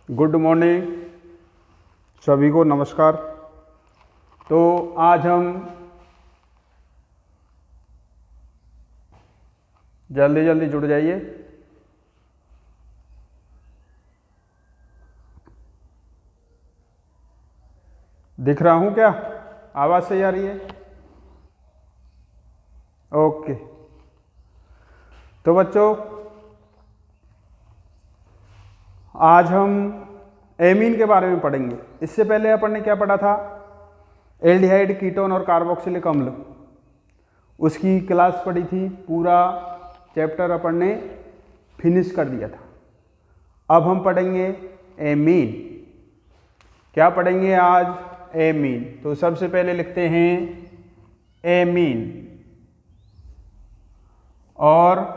Good morning सभी को, नमस्कार। तो आज हम जल्दी जल्दी जुड़ जाइए। दिख रहा हूं क्या? आवाज़ सही आ रही है? ओके। तो बच्चों, आज हम एमीन के बारे में पढ़ेंगे। इससे पहले अपन ने क्या पढ़ा था? एल्डिहाइड, कीटोन और कार्बोक्सिलिक अम्ल, उसकी क्लास पढ़ी थी। पूरा चैप्टर अपन ने फिनिश कर दिया था। अब हम पढ़ेंगे एमीन। क्या पढ़ेंगे आज? एमीन। तो सबसे पहले लिखते हैं एमीन और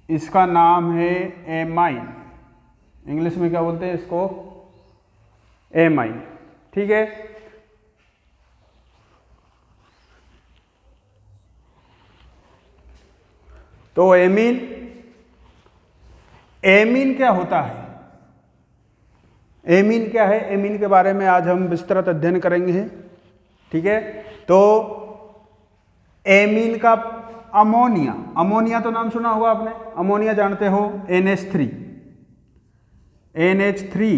इसका नाम है एमाइन। इंग्लिश में क्या बोलते हैं इसको? एमाइन। ठीक है। तो एमीन क्या होता है? एमीन क्या है? एमीन के बारे में आज हम विस्तृत अध्ययन करेंगे। ठीक है। तो एमीन का अमोनिया तो नाम सुना होगा आपने। अमोनिया जानते हो, NH3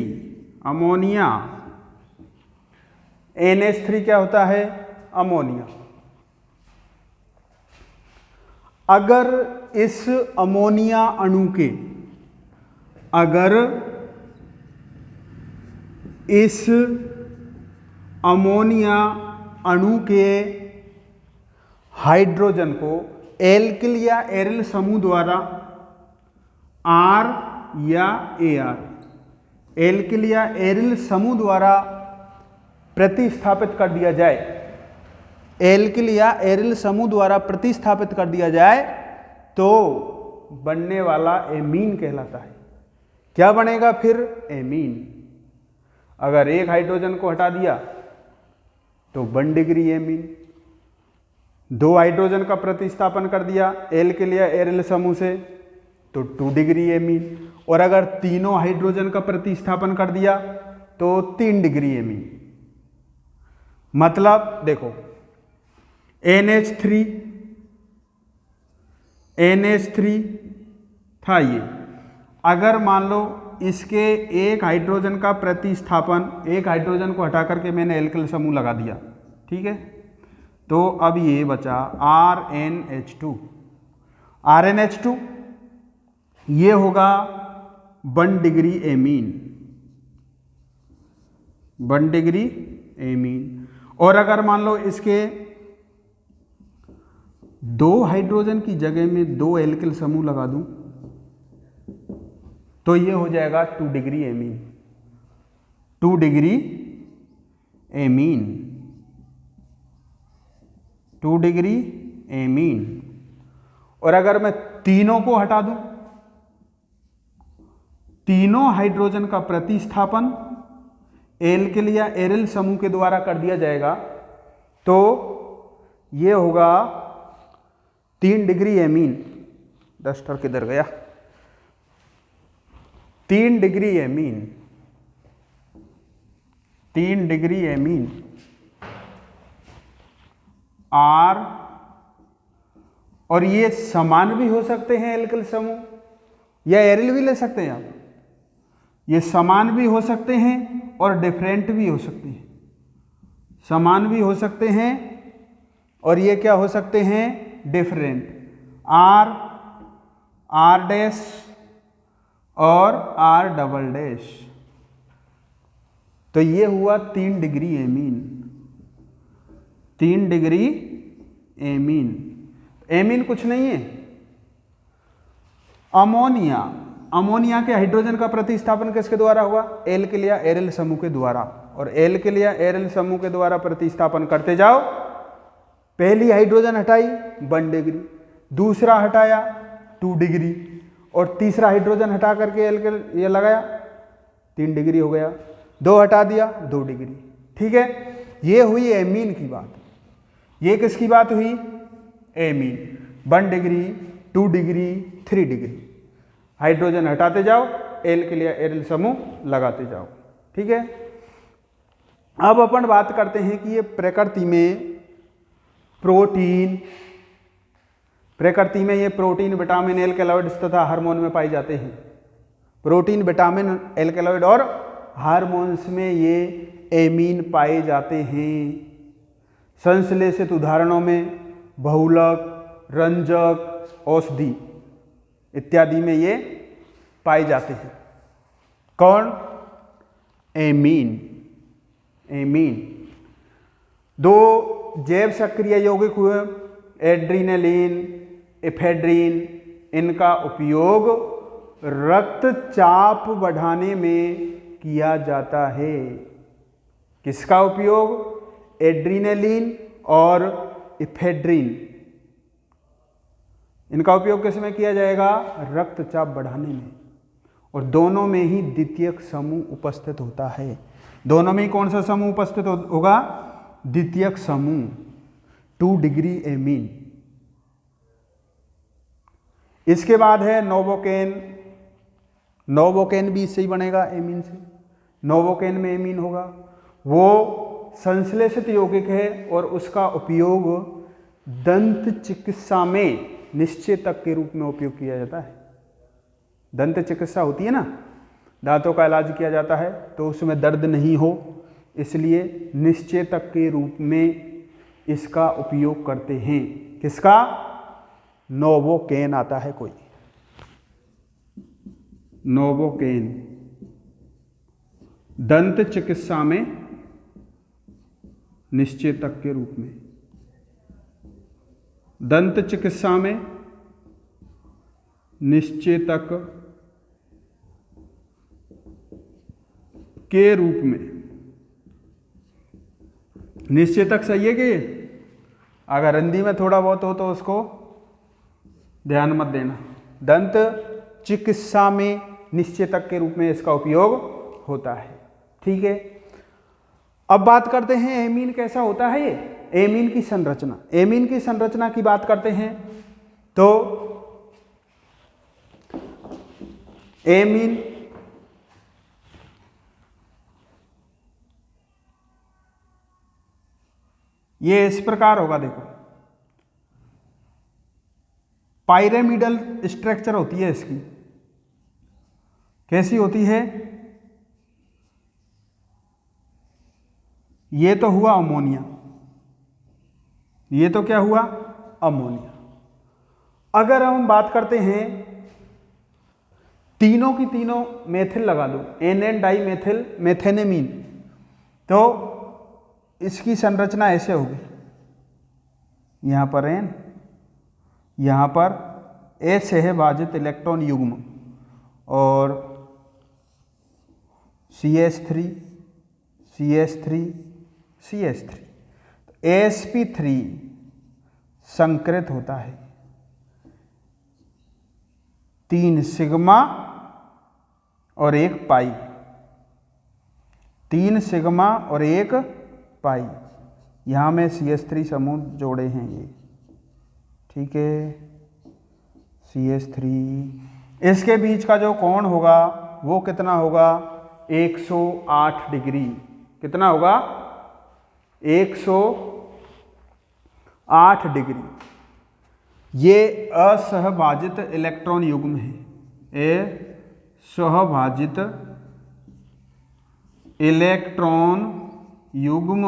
अमोनिया। NH3 क्या होता है? अमोनिया। अगर इस अमोनिया अणु के हाइड्रोजन को एल्किल या एरिल समूह द्वारा R या AR, एल्किल या एरिल समूह द्वारा प्रतिस्थापित कर दिया जाए, एल्किल या एरिल समूह द्वारा प्रतिस्थापित कर दिया जाए तो बनने वाला एमीन कहलाता है। क्या बनेगा फिर? एमीन। अगर एक हाइड्रोजन को हटा दिया तो 1 डिग्री एमीन। 2 हाइड्रोजन का प्रतिस्थापन कर दिया एल्किल या एरिल समूह से तो 2 डिग्री एमीन। और अगर तीनों हाइड्रोजन का प्रतिस्थापन कर दिया तो 3 डिग्री एमीन। मतलब देखो, NH3 था ये। अगर मान लो इसके एक हाइड्रोजन का प्रतिस्थापन, एक हाइड्रोजन को हटा करके मैंने एल्किल समूह लगा दिया, ठीक है, तो अब ये बचा RNH2। ये होगा 1 डिग्री एमीन, 1 डिग्री एमीन। और अगर मान लो इसके 2 हाइड्रोजन की जगह में 2 एल्किल समूह लगा दूं तो ये हो जाएगा 2 degree amine, 2 degree amine, 2 degree amine. और अगर मैं तीनों को हटा दूं, तीनों हाइड्रोजन का प्रतिस्थापन एल्किल या एरिल समूह के द्वारा कर दिया जाएगा तो ये होगा 3 डिग्री एमीन। डस्टर किधर गया? 3 degree amine, 3 degree amine. R, और ये समान भी हो सकते हैं एल्किल समूह, या एरिल भी ले सकते हैं आप। ये समान भी हो सकते हैं और डिफरेंट भी हो सकते हैं। समान भी हो सकते हैं और ये क्या हो सकते हैं? डिफरेंट। R डैश और R डबल डैश। तो ये हुआ 3 degree amine, 3 degree amine. Amine कुछ नहीं है, अमोनिया के हाइड्रोजन का प्रतिस्थापन किसके द्वारा हुआ? एल्किल या एरिल समूह के द्वारा। और एल्किल या एरिल समूह के द्वारा प्रतिस्थापन करते जाओ। पहली हाइड्रोजन हटाई 1 डिग्री, दूसरा हटाया 2 डिग्री, और तीसरा हाइड्रोजन हटा करके एल्किल ये लगाया 3 डिग्री हो गया। 2 हटा दिया 2 डिग्री। ठीक है, ये हुई एमीन की बात। ये किसकी बात हुई? Amine. 1 degree, 2 degree, 3 degree. Hydrogen हटाते जाओ, एल्किल या एरिल समूह लगाते जाओ। ठीक है, अब अपन बात करते हैं कि ये प्रकृति में ये प्रोटीन, विटामिन, एल्कलॉइड्स तथा हार्मोन में पाए जाते हैं। प्रोटीन, विटामिन, एल्कलॉइड और हार्मोन्स में ये एमीन पाए जाते हैं। संश्लेषित उदाहरणों में बहुलक, रंजक, औषधि इत्यादि में ये पाए जाते हैं। कौन? एमीन। दो जैव सक्रिय यौगिक हुए एड्रीनलिन, एफेड्रीन। इनका उपयोग रक्तचाप बढ़ाने में किया जाता है। किसका उपयोग? एड्रीनलिन और एफेड्रीन। इनका उपयोग किस में किया जाएगा? रक्तचाप बढ़ाने में। और दोनों में ही द्वितीयक समूह उपस्थित होता है। दोनों में ही कौन सा समूह उपस्थित होगा? द्वितीयक समूह, 2 डिग्री एमीन। इसके बाद है नोवोकेन। नोवोकेन भी इससे ही बनेगा, एमीन से। नोवोकेन में एमीन होगा। वो संश्लेषित यौगिक है और उसका उपयोग दंत चिकित्सा में निश्चेतक के रूप में उपयोग किया जाता है। दंत चिकित्सा होती है ना, दांतों का इलाज किया जाता है तो उसमें दर्द नहीं हो, इसलिए निश्चेतक के रूप में इसका उपयोग करते हैं। किसका? नोवोकेन आता है कोई, नोवोकेन। दंत चिकित्सा में निश्चेतक के रूप में, दंत चिकित्सा में निश्चेतक के रूप में। निश्चेतक सही है कि? अगर हिंदी में थोड़ा बहुत हो तो उसको ध्यान मत देना। दंत चिकित्सा में निश्चेतक के रूप में इसका उपयोग होता है। ठीक है, अब बात करते हैं एमीन कैसा होता है। ये एमीन की संरचना, एमीन की संरचना की बात करते हैं तो एमीन ये इस प्रकार होगा। देखो, पायरेमिडल स्ट्रक्चर होती है इसकी। कैसी होती है? ये तो हुआ अमोनिया, ये तो क्या हुआ? अमोनिया। अगर हम बात करते हैं तीनों की तीनों मेथिल लगा दो, एन डाई मेथिल मेथेनेमीन, तो इसकी संरचना ऐसे होगी। यहां पर एन, यहां पर एस है भाजित इलेक्ट्रॉन युग्म और CH3 CH3 CH3, sp3 संकृत होता है 3 सिग्मा और 1 पाई, 3 सिग्मा और 1 पाई। यहां में CH3 समूह जोड़े हैं ये। ठीक है, CH3। इसके बीच का जो कोण होगा वो कितना होगा? 108 डिग्री। कितना होगा? 108 डिग्री। ये असहभाजित इलेक्ट्रॉन युग्म है। असहभाजित इलेक्ट्रॉन युग्म।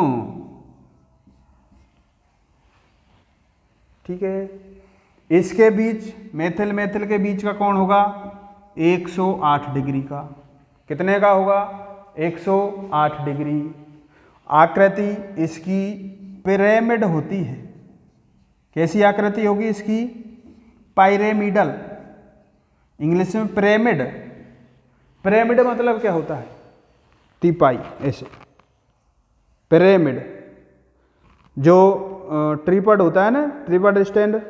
ठीक है, इसके बीच मेथिल मेथिल के बीच का कोण होगा 108 डिग्री का। कितने का होगा? 108 डिग्री। आकृति इसकी पिरामिड होती है। कैसी आकृति होगी इसकी? पायरेमिडल, इंग्लिश में पिरामिड। पिरामिड मतलब क्या होता है? तिपाई, ऐसे पिरामिड। जो ट्रिपड होता है ना, ट्रिपड स्टैंड,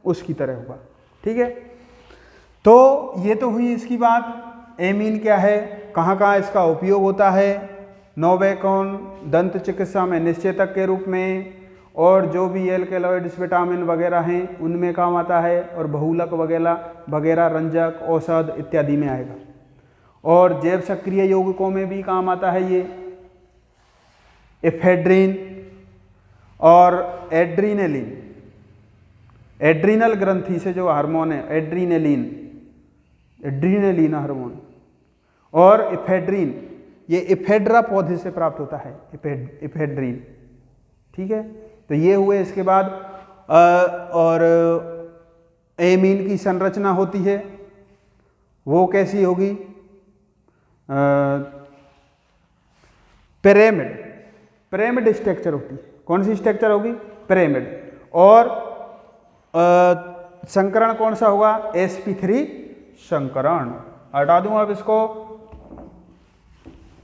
उसकी तरह होगा। ठीक है, तो ये तो हुई इसकी बात। एमीन क्या है, कहाँ कहाँ इसका उपयोग होता है? नोवोकेन दंत चिकित्सा में निश्चेतक के रूप में, और जो भी एल्केलॉइड्स विटामिन वगैरह हैं उनमें काम आता है, और बहुलक वगैरह वगैरह रंजक औषध इत्यादि में आएगा। और जैव सक्रिय यौगिकों में भी काम आता है ये एफेड्रिन और एड्रीनेलिन। एड्रीनल ग्रंथि से जो हार्मोन है एड्रीनेलिन, एड्रीनेलिन हार्मोन, और एफेड्रिन, ये एफेड्रा पौधे से प्राप्त होता है एफेड्रिन। ठीक है, तो ये हुए। इसके बाद और एमीन की संरचना होती है, वो कैसी होगी? पिरामिड स्ट्रक्चर होती है। कौन सी स्ट्रक्चर होगी? पिरामिड। और संकरण कौन सा होगा? sp3 संकरण। हटा दूं अब इसको।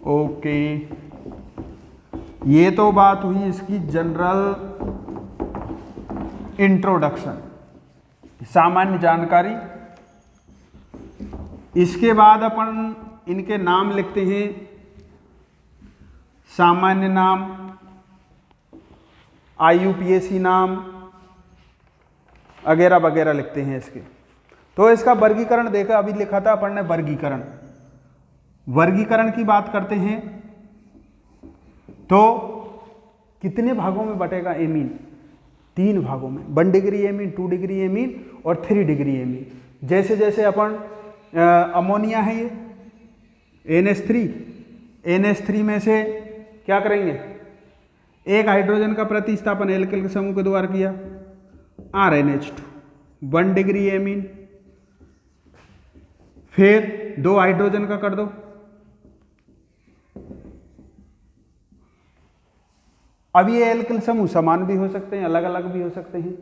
ओके, ये तो बात हुई इसकी जनरल इंट्रोडक्शन, सामान्य जानकारी। इसके बाद अपन इनके नाम लिखते हैं, सामान्य नाम, IUPAC नाम वगैरह वगैरह लिखते हैं इसके। तो इसका वर्गीकरण देखा, अभी लिखा था अपन ने वर्गीकरण। वर्गीकरण की बात करते हैं तो कितने भागों में बटेगा एमीन? 3 भागों में, 1 डिग्री एमीन, 2 डिग्री एमीन और 3 डिग्री एमीन। जैसे जैसे अपन अमोनिया है ये NH3 में से क्या करेंगे? एक हाइड्रोजन का प्रतिस्थापन एल्किल समूह के द्वारा किया, RNH2, 1 डिग्री एमीन। फिर 2 हाइड्रोजन का कर दो, अब ये एल्किल समूह समान भी हो सकते हैं, अलग अलग भी हो सकते हैं,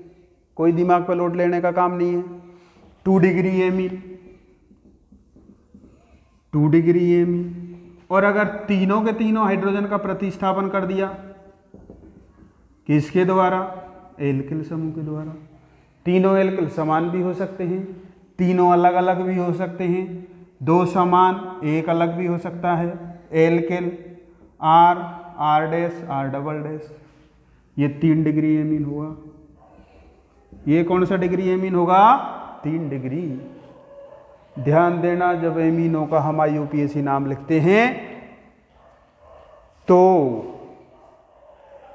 कोई दिमाग पर लोड लेने का काम नहीं है। 2 डिग्री एमीन, 2 डिग्री एमीन। और अगर तीनों के तीनों हाइड्रोजन का प्रतिस्थापन कर दिया, किसके द्वारा? एल्किल समूह के द्वारा। तीनों एल्किल समान भी हो सकते हैं, तीनों अलग अलग भी हो सकते हैं, 2 समान, 1 अलग भी हो सकता है। Alkyl R dash R double dash, ये 3 डिग्री एमीन होगा। ये कौन सा डिग्री एमीन होगा? 3 डिग्री। ध्यान देना, जब एमीनों का हम IUPAC नाम लिखते हैं तो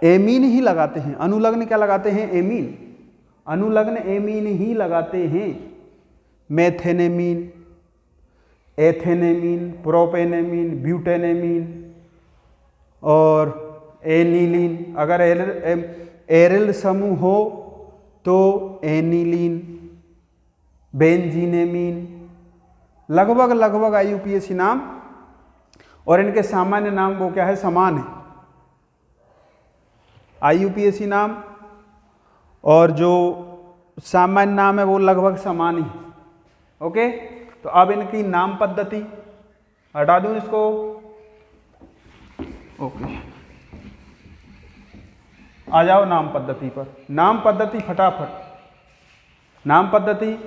एमीन ही लगाते हैं, अनुलग्न क्या लगाते हैं? एमीन। अनुलग्न एमीन ही लगाते हैं। मेथेनेमीन, एथेनेमीन, प्रोपेनेमीन, ब्यूटेनेमीन और एनिलीन। अगर एरिल समूह हो तो एनिलीन, बेंजीनेमीन, लगभग लगभग IUPAC नाम। और इनके सामान्य नाम वो क्या है? समान है। IUPAC नाम और जो सामान्य नाम है वो लगभग समान ही है। ओके, तो अब इनकी नाम पद्धति, हटा दूं इसको। ओके, आ जाओ नाम पद्धति पर। नाम पद्धति फटाफट। नाम पद्धति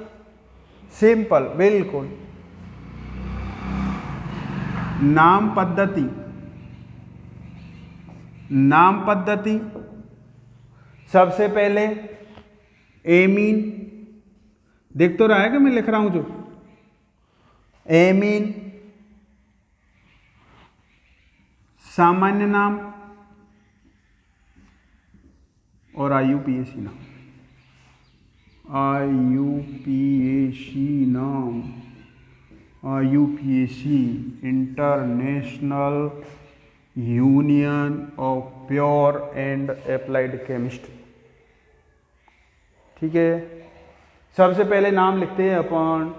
सिंपल, बिल्कुल। नाम पद्धति, नाम पद्धति सबसे पहले एमीन, देख तो रहा है कि मैं लिख रहा हूं जो? एमीन, सामान्य नाम और IUPAC नाम। IUPAC नाम, IUPAC international union of pure and applied chemistry. ठीक है, सबसे पहले नाम लिखते हैं अपन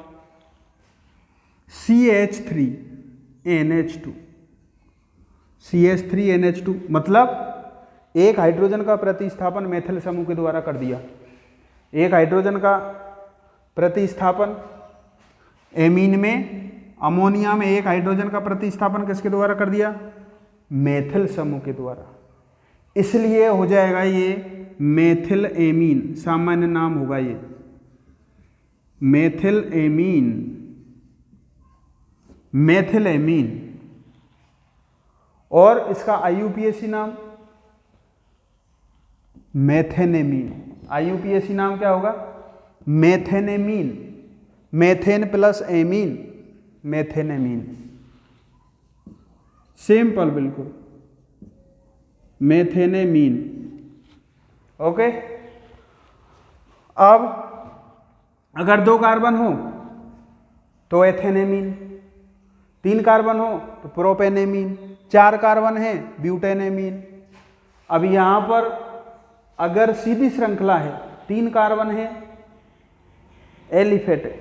CH3NH2। CH3NH2 मतलब एक हाइड्रोजन का प्रतिस्थापन मेथिल समूह के द्वारा कर दिया। एक हाइड्रोजन का प्रतिस्थापन एमीन में, अमोनिया में एक हाइड्रोजन का प्रतिस्थापन किसके द्वारा कर दिया? मेथिल समूह के द्वारा। इसलिए हो जाएगा ये मेथिल एमीन, सामान्य नाम होगा ये मेथिल एमीन, मेथिल एमीन। और इसका IUPAC नाम मेथेनेमीन। IUPAC नाम क्या होगा? Methanamine. Methane plus amine, methanamine. Simple बिल्कुल, मेथेनेमीन। ओके। अब अगर 2 कार्बन हो तो एथेनेमीन, 3 कार्बन हो तो प्रोपेनेमीन, 4 कार्बन है ब्यूटेनेमीन। अब यहां पर अगर सीधी श्रृंखला है, 3 कार्बन है एलिफेटिक,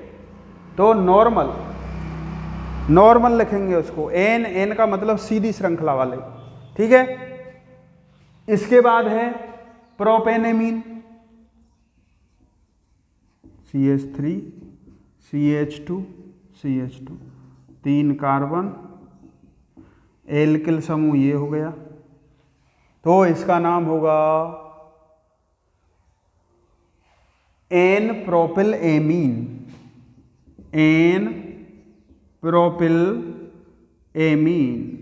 तो नॉर्मल लिखेंगे उसको, एन का मतलब सीधी श्रृंखला वाले। ठीक है। इसके बाद है प्रोपेनेमीन, CH3 CH2 CH2, 3 carbon, alkyl समूह ये हो गया, तो इसका नाम होगा N propyl amine. N propyl amine.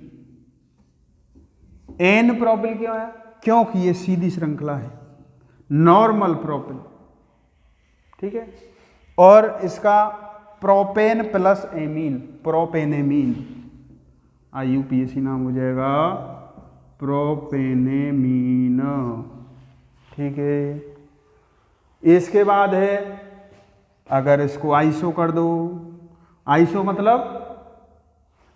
N propyl क्यों है? क्योंकि ये सीधी श्रृंखला है, नॉर्मल प्रोपिल। ठीक है। और इसका प्रोपेन प्लस एमीन, प्रोपेनेमीन, IUPAC नाम हो जाएगा प्रोपेनेमीन। ठीक है। इसके बाद है, अगर इसको आइसो कर दो, आइसो मतलब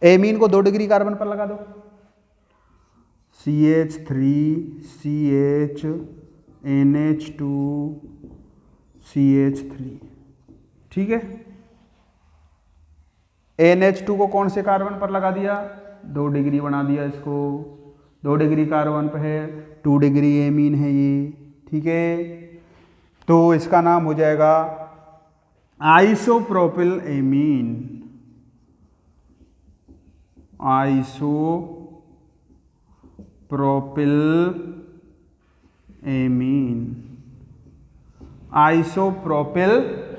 एमीन को 2 डिग्री कार्बन पर लगा दो, CH3 CH NH2 CH3। ठीक है। NH2 को कौन से कार्बन पर लगा दिया? 2 डिग्री बना दिया इसको, 2 डिग्री कार्बन पर है, 2 डिग्री एमीन है ये। ठीक है। तो इसका नाम हो जाएगा isopropyl amine. Isopropyl amine, isopropyl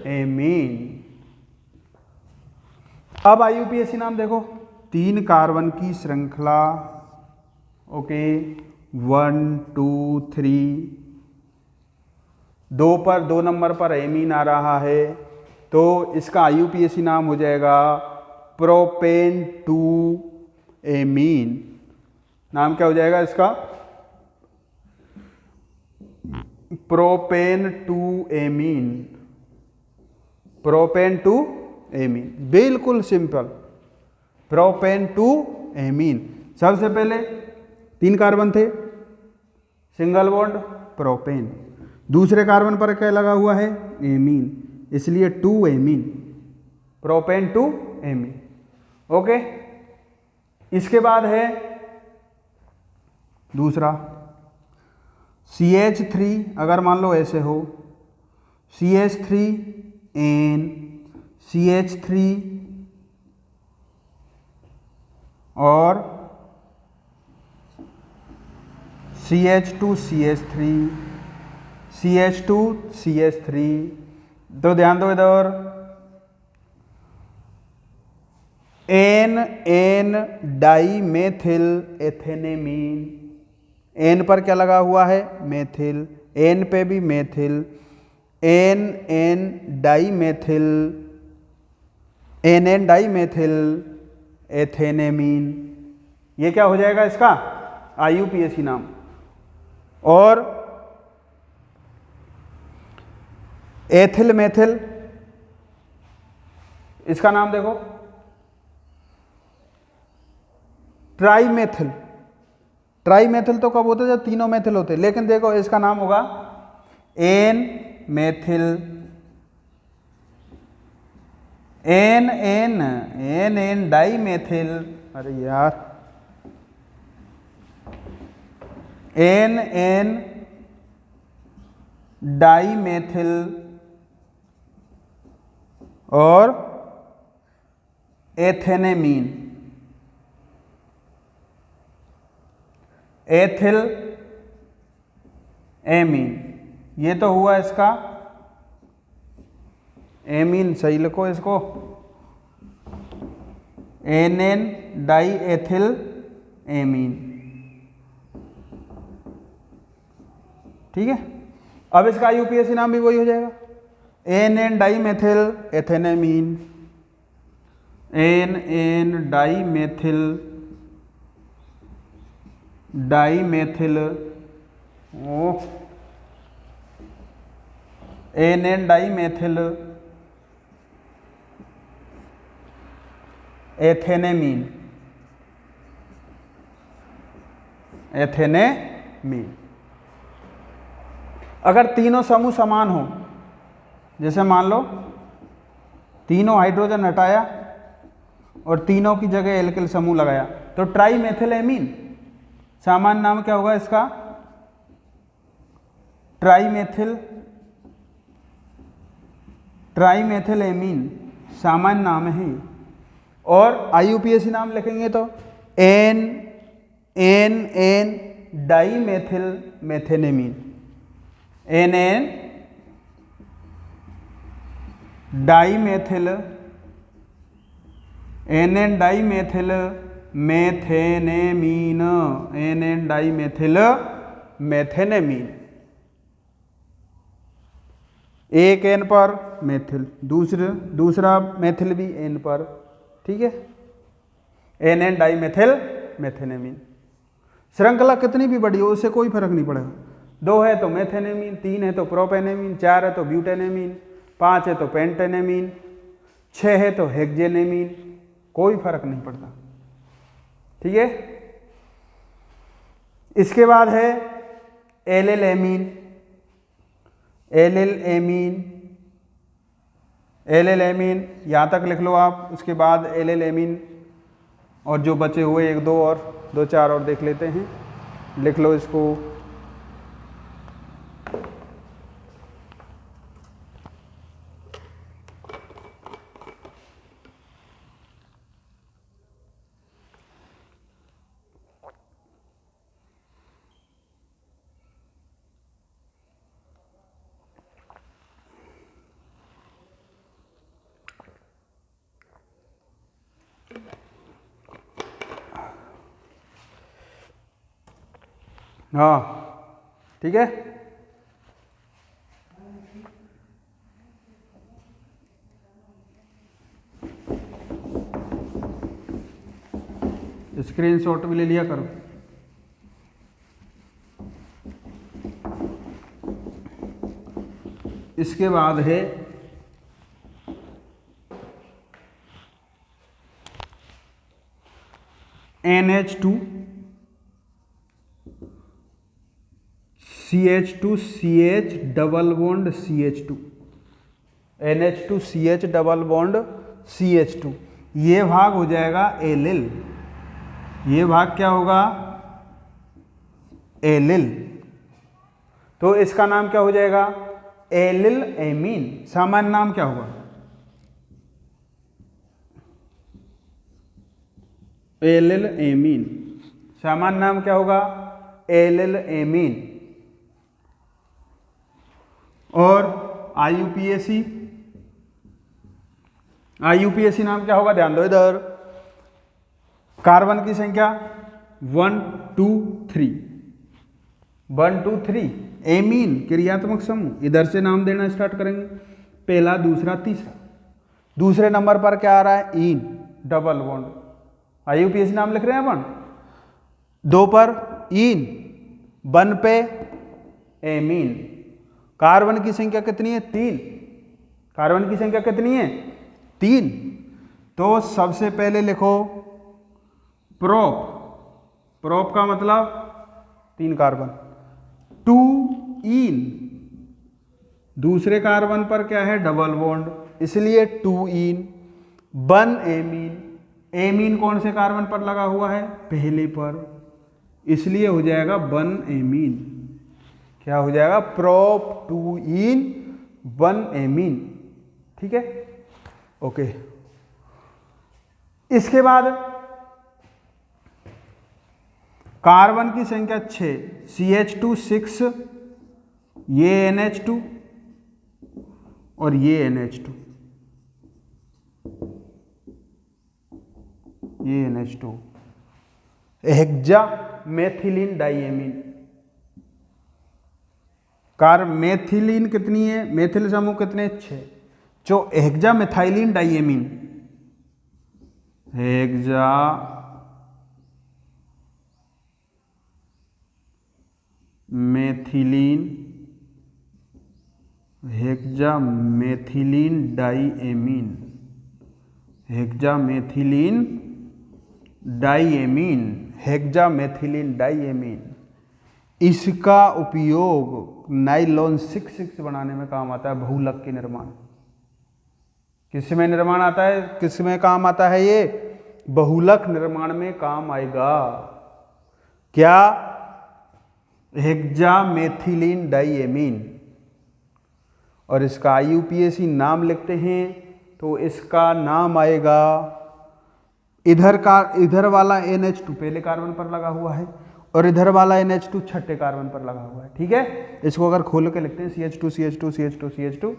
amine. अब IUPAC नाम देखो, 3 कार्बन की श्रृंखला। ओके, 1 2 3, 2 नंबर पर एमीन आ रहा है, तो इसका IUPAC नाम हो जाएगा प्रोपेन 2 एमीन। नाम क्या हो जाएगा इसका? Propane 2 amine. प्रोपेन 2 एमीन, बिल्कुल सिंपल, प्रोपेन 2 एमीन। सबसे पहले 3 कार्बन थे, सिंगल बॉन्ड प्रोपेन, दूसरे कार्बन पर क्या लगा हुआ है? एमीन, इसलिए 2 एमीन, प्रोपेन 2 एमीन। ओके। इसके बाद है दूसरा CH3। अगर मान लो ऐसे हो, CH3 N CH3 और CH2 CH3 CH2 CH3। तो ध्यान दो इधर, N डाई मेथिल एथेनेमीन। N पर क्या लगा हुआ है? मेथिल। N पे भी methyl, N dimethyl, NN dimethyl ethanamine. ये क्या हो जाएगा इसका? IUPAC नाम। और एथिल मेथिल, इसका नाम देखो ट्राईमेथिल। ट्राईमेथिल तो कब होते हैं? जब तीनों मेथिल होते हैं। लेकिन देखो इसका नाम होगा N methyl, N dimethyl. अरे यार, एन डाई मेथिल और एथेनेमीन, एथिल एमीन। ये तो हुआ इसका एमीन, सही लिखो इसको, NN डाई एथिल एमीन। ठीक है। अब इसका IUPAC नाम भी वही हो जाएगा, NN dimethyl ethanamine, NN dimethyl NN dimethyl ethanamine, ethanamine. अगर तीनों समूह समान हो, जैसे मान लो तीनों हाइड्रोजन हटाया और तीनों की जगह एल्किल समूह लगाया, तो ट्राइमेथिलेमीन। सामान्य नाम क्या होगा इसका? ट्राइमेथिलेमीन सामान्य नाम है। और IUPAC नाम लिखेंगे तो NN dimethyl methanamine, NN dimethyl methanamine, NN dimethyl methanamine. एक N पर मेथिल, दूसरा मेथिल भी N पर, ठीक है। NN dimethyl methanamine. श्रृंखला कितनी भी बड़ी हो उससे कोई फर्क नहीं पड़ेगा। 2 है तो मेथेनेमीन, 3 है तो प्रोपेनेमीन, 4 है तो ब्यूटेनेमीन, 5 है तो पेंटेनेमीन, 6 है तो हेक्जेनेमीन, कोई फर्क नहीं पड़ता, ठीक है। इसके बाद है एलिलेमीन, यहाँ तक लिख लो आप। उसके बाद एलिलेमीन, और जो बचे हुए 1 2 और 2 4 और देख लेते हैं, लिख लो इसको। हाँ, ठीक है। स्क्रीनशॉट भी ले लिया करो। इसके बाद है NH2 CH2 CH double bond CH2, NH2 CH double bond CH2, ये भाग हो जाएगा एलिल। ये भाग क्या होगा? एलिल। तो इसका नाम क्या हो जाएगा? Allyl amine. सामान्य नाम क्या होगा? Allyl amine. सामान्य नाम क्या होगा? Allyl amine. और IUPAC नाम क्या होगा? ध्यान दो इधर। कार्बन की संख्या 1 2 3, 1 2 3 एमीन क्रियात्मक समूह। इधर से नाम देना स्टार्ट करेंगे, पहला, दूसरा, तीसरा। दूसरे नंबर पर क्या आ रहा है? ईन डबल बॉन्ड। IUPAC नाम लिख रहे हैं अपन। 2 पर ईन, 1 पे एमीन। कार्बन की संख्या कितनी है? 3। कार्बन की संख्या कितनी है? 3। तो सबसे पहले लिखो प्रोप। प्रोप का मतलब 3 कार्बन। 2 ईन, दूसरे कार्बन पर क्या है? डबल बॉन्ड, इसलिए 2 ईन। 1 एमीन। एमीन कौन से कार्बन पर लगा हुआ है? पहले पर, इसलिए हो जाएगा 1 एमीन। क्या हो जाएगा? प्रोप 2 ईन 1 एमीन। ठीक है, ओके। इसके बाद कार्बन की संख्या 6, CH2 6, ये NH2 और ये NH2, ये NH2, हेक्सा मेथिलीन डाइएमीन। कार्बमेथिलीन कितनी है, मेथिल समूह कितने, 6। जो हेक्सामेथाइलिन डाइएमीन, हेक्सामेथिलीन डाइएमीन, इसका उपयोग नाइलॉन 6 बनाने में काम आता है, बहुलक के निर्माण। किसमें निर्माण आता है, किसमें काम आता है ये, बहुलक निर्माण में काम आएगा। क्या, हेक्सामेथिलीन डाइएमीन। और इसका IUPAC नाम लिखते हैं तो इसका नाम आएगा, इधर वाला NH2 पहले कार्बन पर लगा हुआ है और इधर वाला NH2 छठे कार्बन पर लगा हुआ है, ठीक है। इसको अगर खोल के लिखते हैं CH2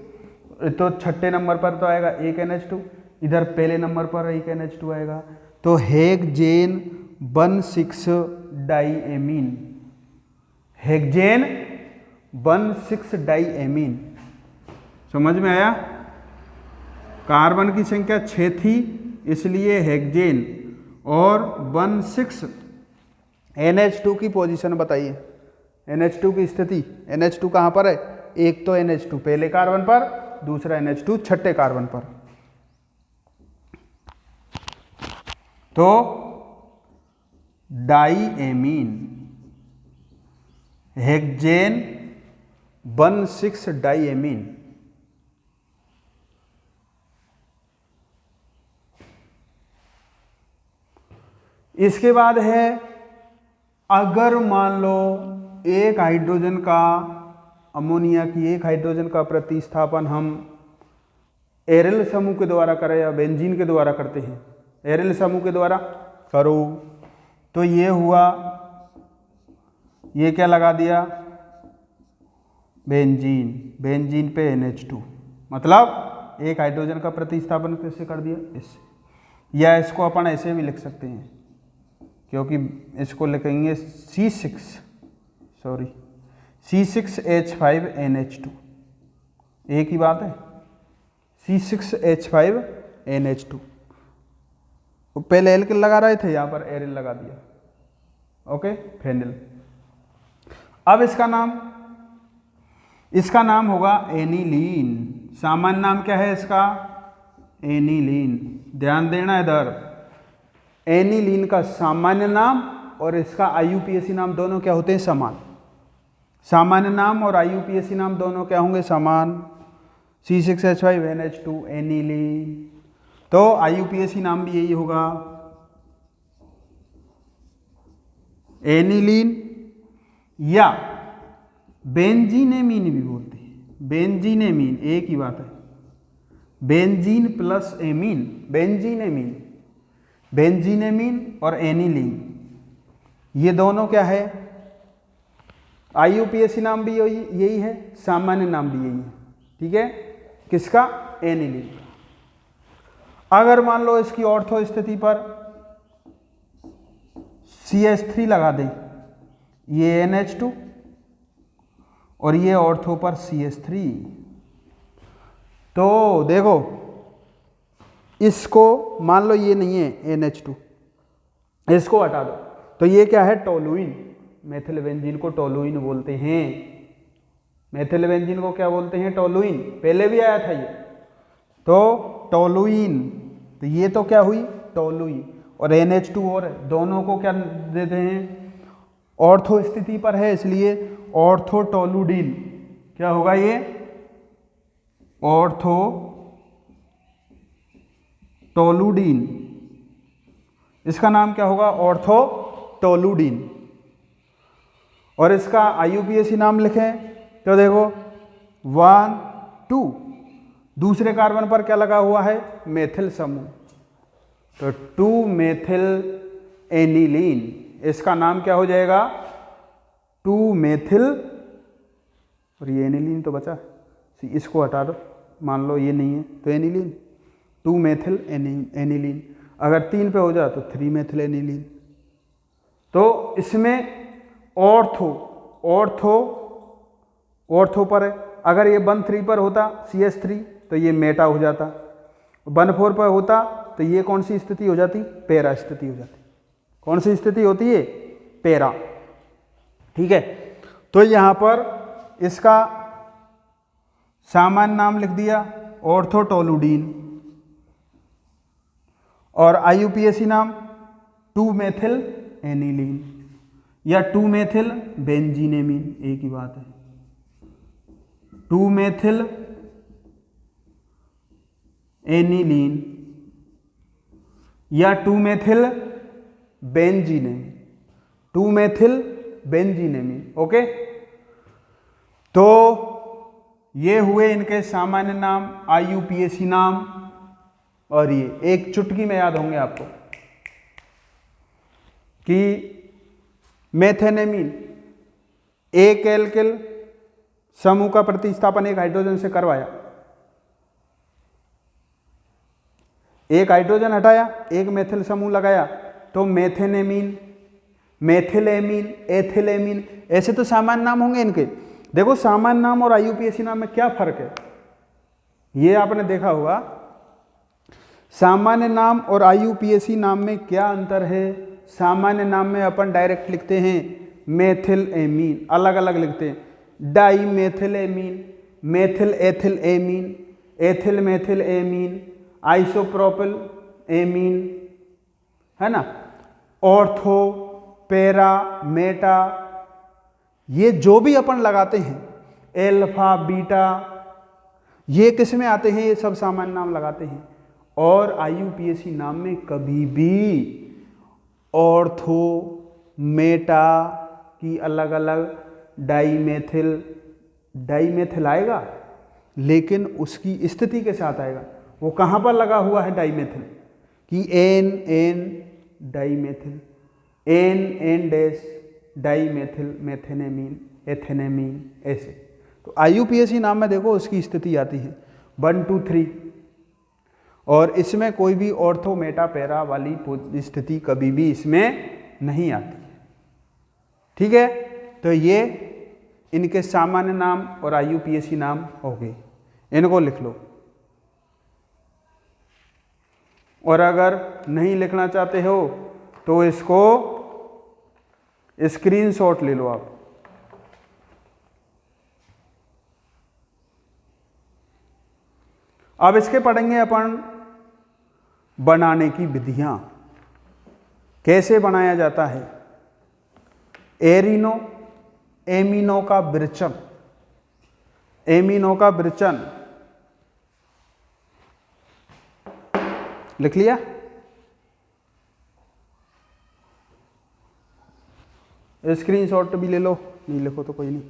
तो छठे नंबर पर तो आएगा एक NH2, इधर पहले नंबर पर एक NH2 आएगा, तो हेक्सेन 1,6 डाइएमीन, हेक्सेन 1,6 डाइएमीन। समझ में आया। कार्बन की संख्या 6 थी इसलिए हेक्सेन, और 1,6 NH2 की पोजीशन बताइए, NH2 की स्थिति, NH2 कहाँ पर है, एक तो NH2 पहले कार्बन पर, दूसरा NH2 छठे कार्बन पर। तो डाइएमीन, हेक्सेन 1,6 डाइएमीन। इसके बाद है, अगर मान लो एक हाइड्रोजन का, अमोनिया की एक हाइड्रोजन का प्रतिस्थापन हम एरिल समूह के द्वारा करें या बेंजीन के द्वारा करते हैं, एरिल समूह के द्वारा करो, तो ये हुआ, ये क्या लगा दिया, बेंजीन पे NH2, मतलब एक हाइड्रोजन का प्रतिस्थापन कैसे कर दिया, इससे। या इसको अपन ऐसे भी लिख सकते हैं, क्योंकि इसको लिखेंगे C6H5NH2, एक ही बात है, C6H5NH2। पहले एल्किल लगा रहे थे, यहाँ पर एरिल लगा दिया, ओके, फेनिल। अब इसका नाम होगा एनिलीन। सामान्य नाम क्या है इसका, एनिलीन। ध्यान देना इधर, एनिलीन का सामान्य नाम और इसका IUPAC नाम दोनों क्या होते हैं, समान। सामान्य नाम और IUPAC नाम दोनों क्या होंगे, समान। C6H5NH2 एनिलीन, तो IUPAC नाम भी यही होगा, एनिलीन, या बेंजीनेमीन भी बोलते हैं, बेंजीनेमीन, एक ही बात है, बेंजीन प्लस एमीन, बेंजीनेमीन और एनिलीन, ये दोनों क्या है, IUPAC नाम भी यही है, सामान्य नाम भी यही है, ठीक है, किसका, एनिलीन। अगर मान लो इसकी ऑर्थो स्थिति पर CH3 लगा दें, ये NH2 और ये ऑर्थो पर CH3, तो देखो इसको मान लो ये नहीं है NH2, इसको हटा दो, तो ये क्या है, टोलुइन। मेथिल बेंजीन को टोलुइन बोलते हैं, मेथिल बेंजीन को क्या बोलते हैं, टोलुइन। पहले भी आया था ये, तो टोलुइन, तो ये तो क्या हुई, टोलुइन, और NH2 और दोनों को क्या देते हैं, ऑर्थो स्थिति पर है इसलिए ऑर्थोटोलुडीन। क्या होगा ये, ऑर्थोटोलुडीन, इसका नाम क्या होगा, ऑर्थोटोलुडीन। और इसका IUPAC नाम लिखें तो देखो 1 2, दूसरे कार्बन पर क्या लगा हुआ है, मेथिल समूह, तो 2 मेथिल एनिलीन, इसका नाम क्या हो जाएगा, 2 मेथिल, और ये एनिलीन तो बचा, इसको हटा दो, मान लो ये नहीं है तो एनिलीन, 2 मेथिल एनिलीन। अगर 3 पे हो जाए तो 3 मेथिल एनिलीन। तो इसमें ऑर्थो ऑर्थो पर है। अगर ये 1,3 पर होता CH3 तो ये मेटा हो जाता, 1,4 पर होता तो ये कौन सी स्थिति हो जाती, पैरा स्थिति हो जाती। कौन सी स्थिति होती है, पैरा। ठीक है, तो यहां पर इसका सामान्य नाम लिख दिया ऑर्थोटोलुडीन और IUPAC नाम 2-मेथिल एनिलीन या 2-मेथिल बेंजीनेमीन, एक ही बात है। 2-मेथिल एनिलीन या 2-मेथिल बेंजीनेमीन, 2-मेथिल बेंजीनेमीन। ओके, तो ये हुए इनके सामान्य नाम, IUPAC नाम, और ये एक चुटकी में याद होंगे आपको कि मेथेनेमीन एक एल्किल समूह का प्रतिस्थापन एक हाइड्रोजन से करवाया, एक हाइड्रोजन हटाया, एक मेथिल समूह लगाया, तो मेथेनेमीन, मेथिलेमीन, एथिलेमीन, ऐसे तो सामान्य नाम होंगे इनके। देखो सामान्य नाम और IUPAC नाम में क्या फर्क है, ये आपने देखा होगा। सामान्य नाम और IUPAC नाम में क्या अंतर है। सामान्य नाम में अपन डायरेक्ट लिखते हैं मेथिल एमीन, अलग अलग लिखते हैं, dimethyl amine, methyl ethyl amine, ethyl methyl amine, isopropyl amine, है ना, ऑर्थो, पैरा, मेटा, ये जो भी अपन लगाते हैं, एल्फा, बीटा, ये किस में आते हैं, ये सब सामान्य नाम लगाते हैं। और IUPAC नाम में कभी भी ऑर्थो, मेटा की अलग अलग डाईमेथिल, डाईमेथिल आएगा, लेकिन उसकी स्थिति के साथ आएगा। वो कहाँ पर लगा हुआ है डाईमेथिल, कि N N dimethyl, N N dash dimethyl methanamine, ethanamine, ऐसे। तो IUPAC नाम में देखो उसकी स्थिति आती है 1 2 3, और इसमें कोई भी ऑर्थो, मेटा, पैरा वाली स्थिति कभी भी इसमें नहीं आती है। ठीक है, तो ये इनके सामान्य नाम और IUPAC नाम हो गए, इनको लिख लो। और अगर नहीं लिखना चाहते हो तो इसको स्क्रीनशॉट ले लो आप। अब इसके पढ़ेंगे अपन बनाने की विधियां, कैसे बनाया जाता है। एरिनो एमिनो का विरचन, एमिनो का विरचन लिख लिया। स्क्रीनशॉट भी ले लो, नहीं लिखो तो कोई नहीं।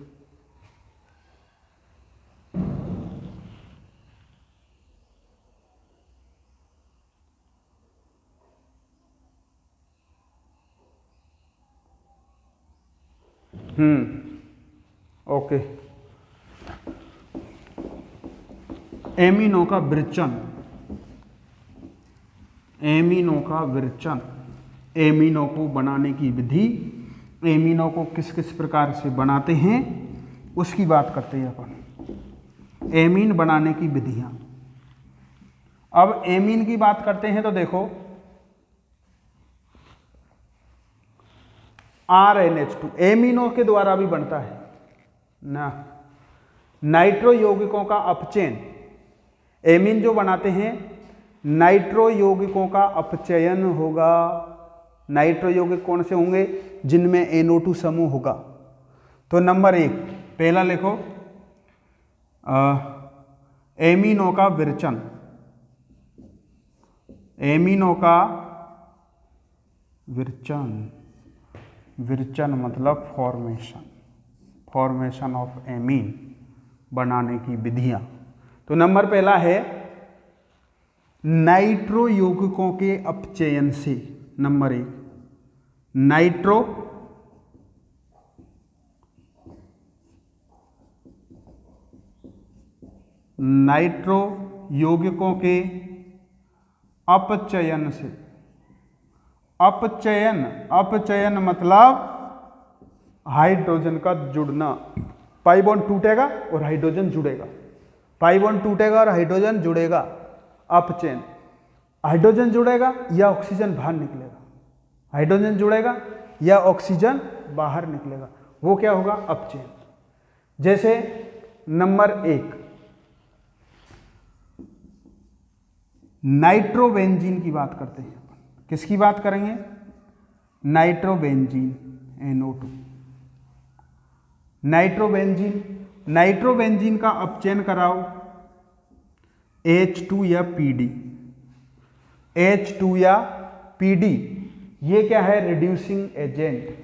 ओके, एमिनो का विरचन, एमिनो का विरचन, एमिनो को बनाने की विधि, एमिनो को किस किस प्रकार से बनाते हैं उसकी बात करते हैं अपन। एमीन बनाने की विधियां। अब एमीन की बात करते हैं तो देखो RNH2 एमिनो के द्वारा भी बनता है ना, नाइट्रो यौगिकों का अपचयन, एमीन जो बनाते हैं नाइट्रो यौगिकों का अपचयन होगा। नाइट्रो यौगिक कौन से होंगे, जिनमें NO2 समूह होगा। तो नंबर 1 पहला लिखो एमिनो का विरचन, एमिनो का विरचन, विरचन मतलब फॉर्मेशन, फॉर्मेशन ऑफ एमीन, बनाने की विधियां। तो नंबर पहला है नाइट्रो यौगिकों के अपचयन से। नंबर 1 नाइट्रो नाइट्रो यौगिकों के अपचयन से। अपचयन, अपचयन मतलब हाइड्रोजन का जुड़ना, पाई बॉन्ड टूटेगा और हाइड्रोजन जुड़ेगा, पाई बॉन्ड टूटेगा और हाइड्रोजन जुड़ेगा, अप चेन। हाइड्रोजन जुड़ेगा या ऑक्सीजन बाहर निकलेगा, हाइड्रोजन जुड़ेगा या ऑक्सीजन बाहर निकलेगा, वो क्या होगा, अप चेन। जैसे नंबर 1 नाइट्रोबेंजीन की बात करते हैं। किसकी बात करेंगे, नाइट्रोबेंजीन, NO2। नाइट्रोबेंजीन का अपचयन कराओ H2 या PD, H2 या PD, ये क्या है, रिड्यूसिंग एजेंट।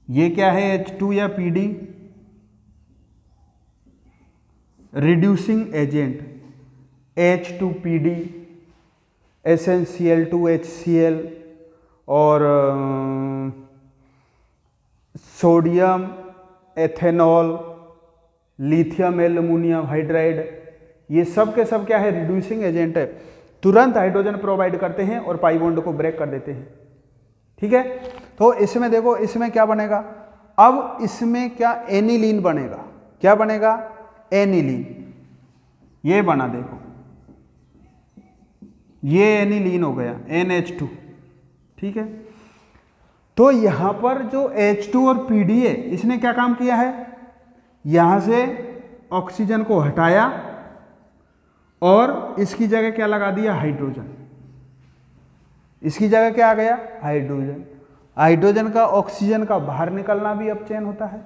ये क्या है, H2 या PD, reducing agent. H2PD, SnCl2HCl और sodium ethanol, lithium aluminium hydride, ये सब के सब क्या है, रिड्यूसिंग एजेंट है, तुरंत हाइड्रोजन प्रोवाइड करते हैं और पाई बॉन्ड को ब्रेक कर देते हैं। ठीक है, तो इसमें देखो, इसमें क्या बनेगा, अब इसमें क्या एनिलीन बनेगा, क्या बनेगा, एनिलीन। ये बना, देखो ये एनिलीन हो गया, NH2। ठीक है, तो यहां पर जो H2 और PD है, इसने क्या काम किया है, यहां से ऑक्सीजन को हटाया और इसकी जगह क्या लगा दिया, हाइड्रोजन। इसकी जगह क्या आ गया, हाइड्रोजन। हाइड्रोजन का ऑक्सीजन का बाहर निकलना भी अपचयन होता है,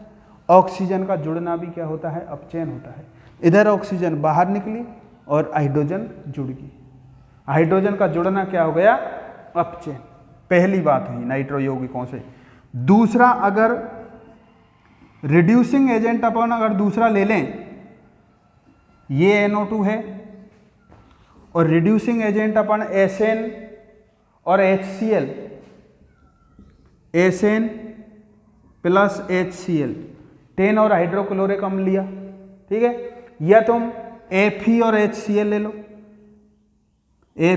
ऑक्सीजन का जुड़ना भी क्या होता है, अपचयन होता है। इधर ऑक्सीजन बाहर निकली और हाइड्रोजन जुड़ गई, हाइड्रोजन का जुड़ना क्या हो गया, अपचयन। पहली बात हुई नाइट्रो यौगिकों से। दूसरा, अगर रिड्यूसिंग एजेंट अपन अगर दूसरा ले लें, ये NO2 है और रिड्यूसिंग एजेंट अपन SN और HCl, SN प्लस HCl, 10 और हाइड्रोक्लोरिक अम्ल लिया। ठीक है, या तुम Fe और HCl ले लो,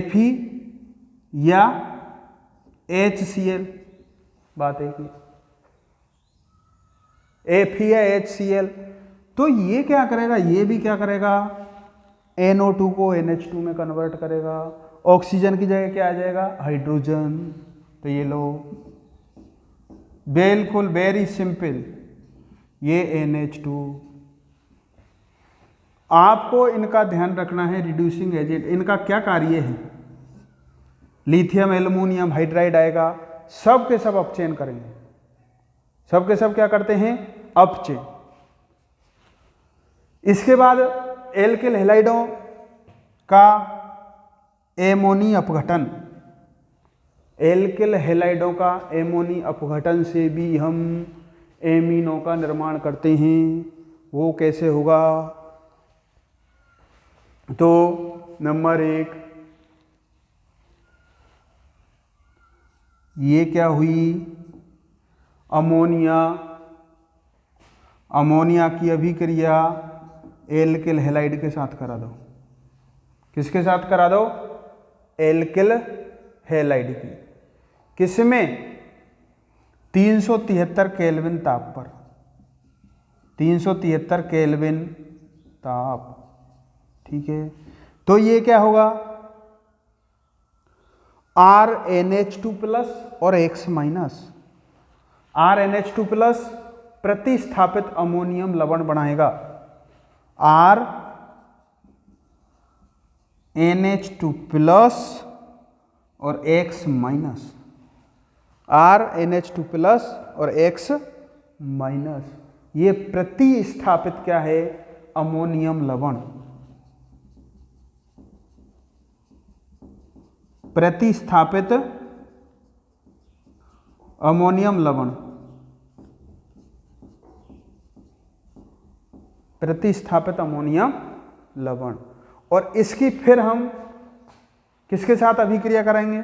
Fe या HCl, बात एक ही, Fe या HCl, तो ये क्या करेगा, ये भी क्या करेगा, NO2 को NH2 में कन्वर्ट करेगा, ऑक्सीजन की जगह क्या आ जाएगा, हाइड्रोजन। तो ये लो, बिल्कुल वेरी सिंपल, ये NH2। आपको इनका ध्यान रखना है, रिड्यूसिंग एजेंट, इनका क्या कार्य है, लिथियम एल्युमिनियम हाइड्राइड आएगा, सब के सब अपचयन करेंगे, सब के सब क्या करते हैं, अपचयन। इसके बाद एल्किल हैलाइडों का एमोनी अपघटन, एल्किल हैलाइडों का एमोनी अपघटन से भी हम एमीनों का निर्माण करते हैं। वो कैसे होगा, तो नंबर 1, ये क्या हुई, अमोनिया, अमोनिया की अभिक्रिया एल्किल हैलाइड के साथ करा दो। किसके साथ करा दो, एल्किल हैलाइड की। किसमें, 373 केल्विन ताप पर, 373 केल्विन ताप। ठीक है, तो ये क्या होगा, RNH2 प्लस और X माइनस। RNH2 प्लस प्रतिस्थापित अमोनियम लवण बनाएगा, RNH2 प्लस और X माइनस, RNH2 प्लस और X माइनस, ये प्रतिस्थापित क्या है, अमोनियम लवण। प्रतिस्थापित अमोनियम लवण, प्रतिस्थापित अमोनियम लवण। और इसकी फिर हम किसके साथ अभिक्रिया कराएंगे,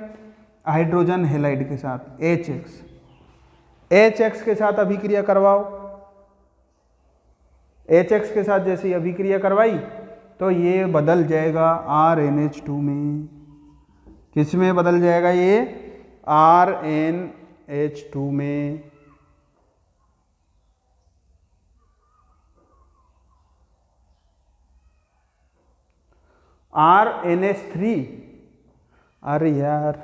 हाइड्रोजन हैलाइड के साथ, HX, HX के साथ अभिक्रिया करवाओ। HX के साथ जैसे अभिक्रिया करवाई तो ये बदल जाएगा RNH2 में। किस में बदल जाएगा, ये RNH2 में। RNH3, अरे यार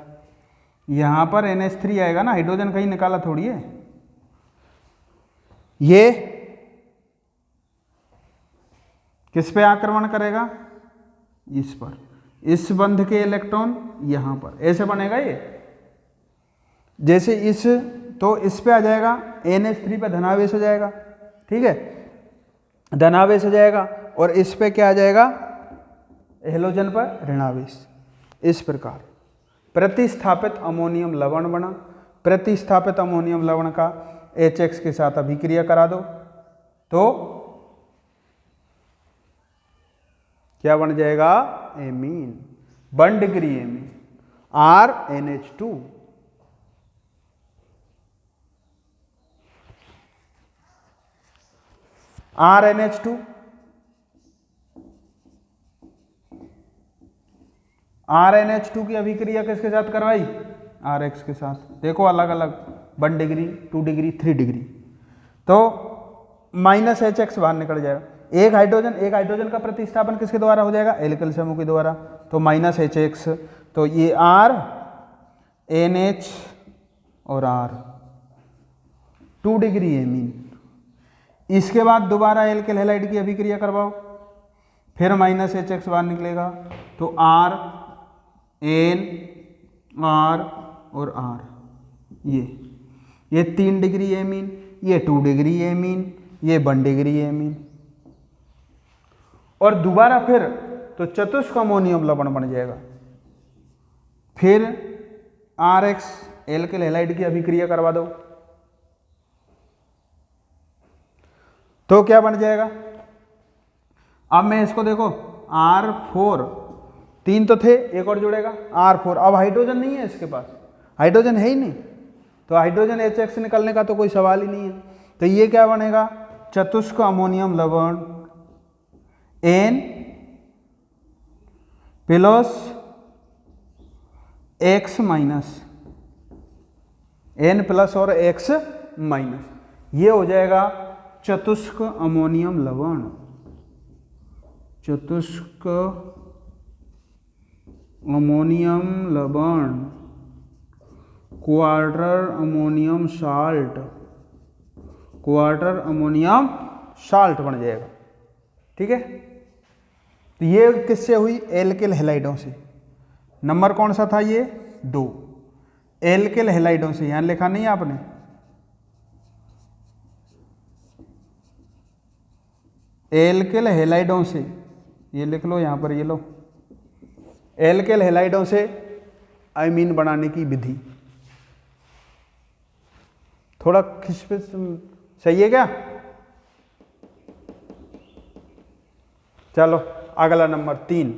यहाँ पर NH3 आएगा ना, हाइड्रोजन कहीं निकाला थोड़ी है। ये किस पे आक्रमण करेगा? इस पर, इस बंध के इलेक्ट्रॉन यहाँ पर ऐसे बनेगा ये, जैसे इस, तो इस पे आ जाएगा, NH3 पे धनावेश हो जाएगा, ठीक है, धनावेश हो जाएगा, और इस पे क्या आ जाएगा? हेलोजन पर ऋणावेश। इस प्रकार प्रतिस्थापित अमोनियम लवण बना। प्रतिस्थापित अमोनियम लवण का HX के साथ अभिक्रिया करा दो तो क्या बन जाएगा? Amine, 1 degree amine, RNH2। RNH2 RNH2 की अभिक्रिया किसके साथ करवाई? RX के साथ। देखो अलग अलग, 1 डिग्री, 2 डिग्री, 3 डिग्री, तो -HX बाहर निकल जाएगा। एक हाइड्रोजन का प्रतिस्थापन किसके द्वारा हो जाएगा? एल्किल समूह के द्वारा, तो -HX, तो ये R, NH और R, 2 डिग्री एमीन। इसके बाद दोबारा एल्किल हैलाइड की अभिक्रिया करवाओ, फिर -HX बाहर निकलेगा, तो R, N, R और R, ये 3 डिग्री एमीन, ये 2 डिग्री एमीन, ये 1 डिग्री एमीन, और दोबारा फिर तो चतुष्क अमोनियम लवण बन जाएगा। फिर RX एल्किल हैलाइड की अभिक्रिया करवा दो तो क्या बन जाएगा? अब मैं इसको देखो, R4, 3 तो थे, एक और जुड़ेगा, R4। अब हाइड्रोजन नहीं है इसके पास, हाइड्रोजन है ही नहीं, तो हाइड्रोजन HX निकलने का तो कोई सवाल ही नहीं है। तो ये क्या बनेगा? चतुष्क अमोनियम लवण N plus X minus, N plus और X माइनस, ये हो जाएगा चतुष्क अमोनियम लवण। चतुष्क अमोनियम लवण, quarter ammonium salt, quarter ammonium salt बन जाएगा, ठीक है। तो ये किससे हुई? एल्किल हैलाइडों से। नंबर कौन सा था ये? 2, एल्किल हैलाइडों से। यहां लिखा नहीं है आपने? एल्किल हैलाइडों से, ये लिख लो यहां पर, ये लो, एल्किल हैलाइडों से अमीन बनाने की विधि। थोड़ा खिसपिस सही है क्या? चलो अगला नंबर 3,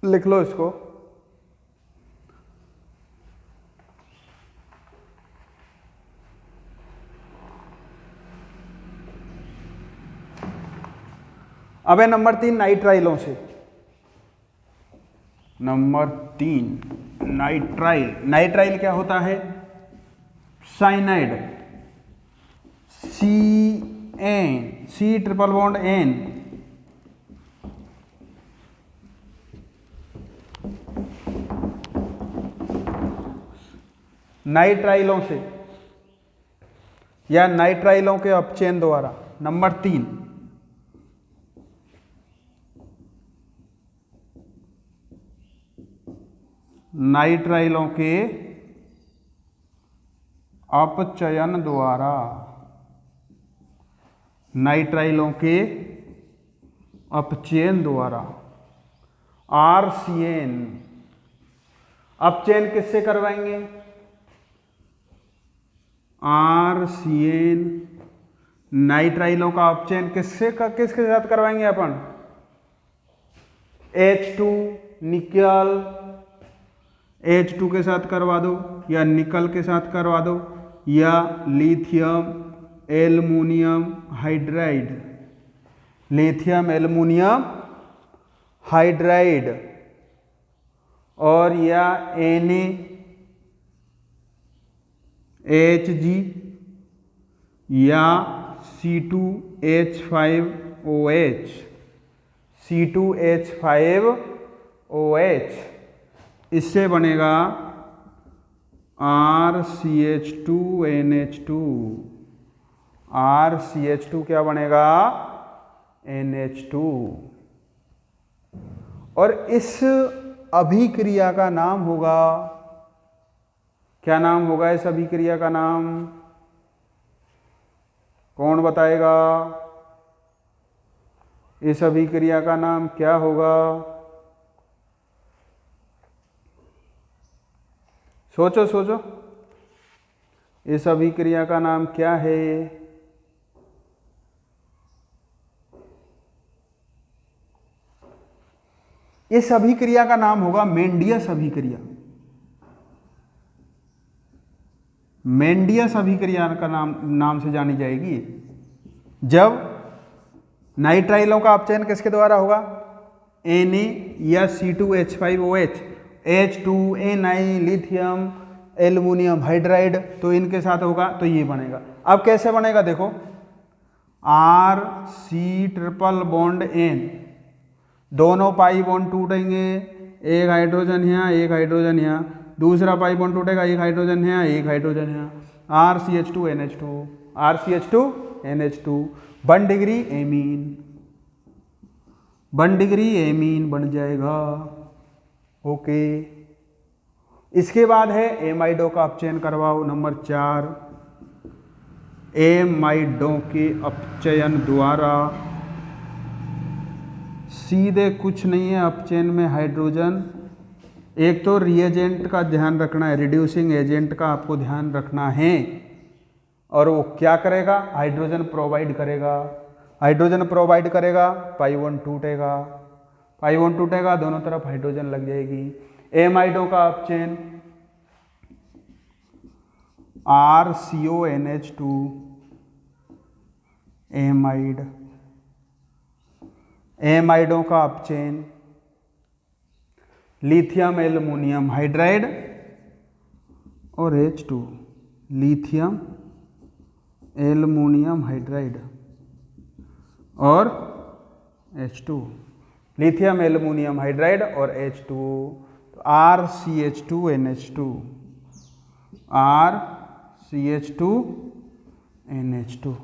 लिख लो इसको। अब है नंबर 3 नाइट्राइलों से। Number 3 nitrile. नाइट्राइल क्या होता है? Cyanide, C triple bond N, नाइट्राइलों से या नाइट्राइलों के अपचयन द्वारा। नंबर 3 नाइट्राइलों के अपचयन द्वारा, नाइट्राइलों के अपचयन द्वारा, RCN। अपचयन किससे करवाएंगे? RCN। नाइट्राइलों का अपचयन किसके साथ करवाएंगे अपन? H2 निकल, H2 के साथ करवा दो, या निकल के साथ करवा दो, या lithium aluminium hydride, lithium aluminium hydride, और या Na Hg या C2H5OH, C2H5OH, इससे बनेगा RCH2NH2, RCH2 क्या बनेगा? NH2। और इस अभिक्रिया का नाम होगा, क्या नाम होगा इस अभिक्रिया का नाम? कौन बताएगा? इस अभिक्रिया का नाम क्या होगा? सोचो सोचो, इस अभिक्रिया का नाम क्या है? इस अभिक्रिया का नाम होगा मेंडियस अभिक्रिया। मेंडियस अभिक्रिया का नाम से जानी जाएगी। जब नाइट्राइलों का अपचयन किसके द्वारा होगा? Na या C2H5OH, H2Na lithium aluminium hydride, तो इनके साथ होगा तो ये बनेगा। अब कैसे बनेगा देखो, RC ट्रिपल बॉन्ड N, दोनों पाई बॉन्ड टूटेंगे, एक हाइड्रोजन यहाँ एक हाइड्रोजन यहाँ, दूसरा पाई बॉन्ड टूटेगा, एक हाइड्रोजन यहाँ एक हाइड्रोजन यहाँ, RCH2NH2, RCH2NH2, 1 degree amine, 1 degree amine बन जाएगा। ओके, इसके बाद है एमाइडों का अपचयन करवाओ। नंबर 4, एमाइडों के अपचयन द्वारा सीधे कुछ नहीं है अपचयन में हाइड्रोजन, एक तो रिएजेंट का ध्यान रखना है, रिड्यूसिंग एजेंट का आपको ध्यान रखना है, और वो क्या करेगा? हाइड्रोजन प्रोवाइड करेगा। हाइड्रोजन प्रोवाइड करेगा, पाई बॉन्ड टूटेगा, पाई बॉन्ड टूटेगा, दोनों तरफ हाइड्रोजन लग जाएगी। एमाइडों का अपचयन RCONH2, एमाइड, एमाइडों का अपचयन लिथियम एल्युमिनियम हाइड्राइड और H2, लिथियम एल्युमिनियम हाइड्राइड और H2, लिथियम एल्युमिनियम हाइड्राइड और H2, तो RCH2NH2, RCH2NH2,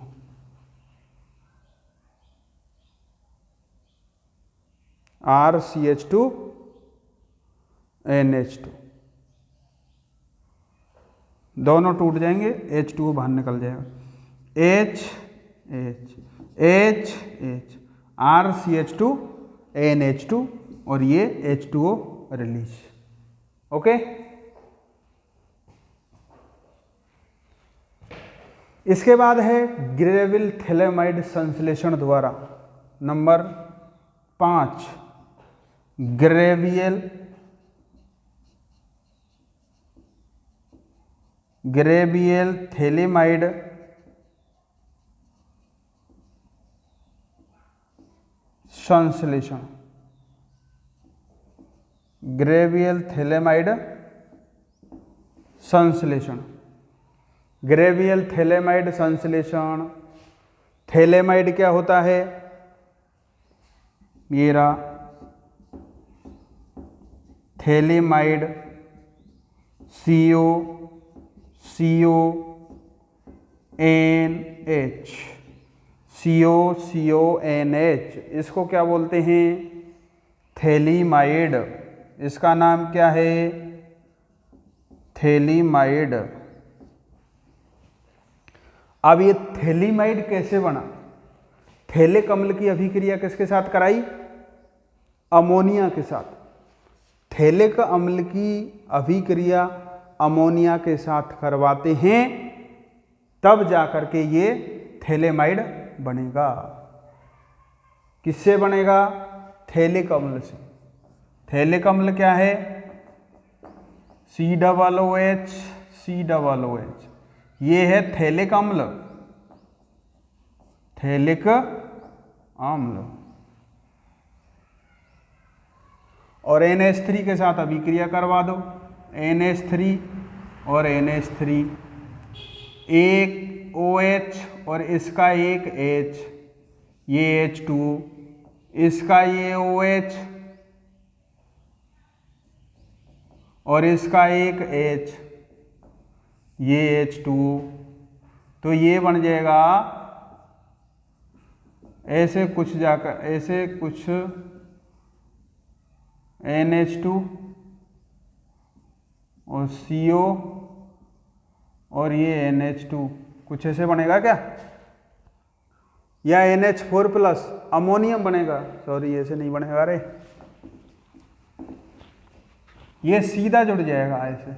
RCH2NH2, दोनों टूट जाएंगे, H2O बाहर निकल जाएगा, H RCH2NH2 और ये H2O रिलीज। ओके, इसके बाद है ग्रेविल थैलेमाइड संश्लेषण द्वारा। नंबर 5, ग्रेवियल थैलेमाइड संश्लेषण, ग्रेवियल थैलेमाइड संश्लेषण, ग्रेवियल थैलेमाइड संश्लेषण। थैलेमाइड क्या होता है? मेरा थैलेमाइड CONH, इसको क्या बोलते हैं? थैलीमाइड। इसका नाम क्या है? थैलीमाइड। अब ये थैलीमाइड कैसे बना? थैलिक अम्ल की अभिक्रिया किसके साथ कराई? अमोनिया के साथ। थैलिक अम्ल की अभिक्रिया अमोनिया के साथ करवाते हैं, तब जाकर के ये थैलेमाइड बनेगा। किससे बनेगा? थैलिक अम्ल से। थैलिक अम्ल क्या है? COOH, ये है थैलिक अम्ल, थैलिक अम्ल। और NH3 के साथ अभिक्रिया करवा दो, NH3 और NH3, एक OH और इसका एक H, ये H2, इसका ये OH और इसका एक H, ये H2, तो ये बन जाएगा ऐसे कुछ जाकर ऐसे कुछ NH2 और CO और ये NH2 कुछ ऐसे बनेगा क्या, या NH4 प्लस अमोनियम बनेगा, सॉरी ऐसे नहीं बनेगा रे, ये सीधा जुड़ जाएगा ऐसे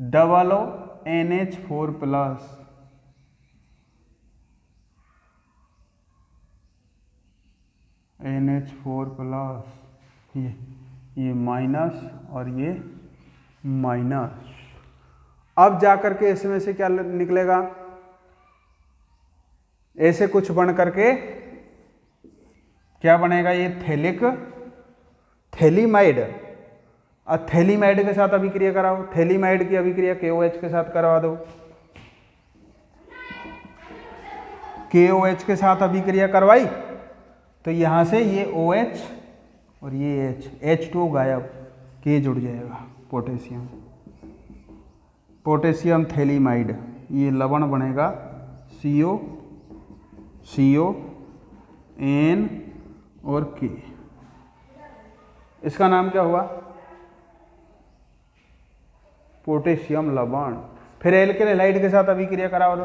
COONH4 प्लस, NH4 प्लस, ये माइनस और ये माइनस। अब जाकर के इसमें से क्या निकलेगा, ऐसे कुछ बन करके क्या बनेगा, ये थैलीमाइड। अब थैलीमाइड के साथ अभिक्रिया कराओ, थैलीमाइड की अभिक्रिया KOH के साथ करवा दो, KOH के साथ अभिक्रिया करवाई तो यहां से ये OH और ये H2 गायब, K जुड़ जाएगा, पोटेशियम, पोटेशियम थैलीमाइड, ये लवण बनेगा CO N और K, इसका नाम क्या हुआ, पोटेशियम लवण। फिर एल्किल हैलाइड के साथ अभिक्रिया कराओ दो,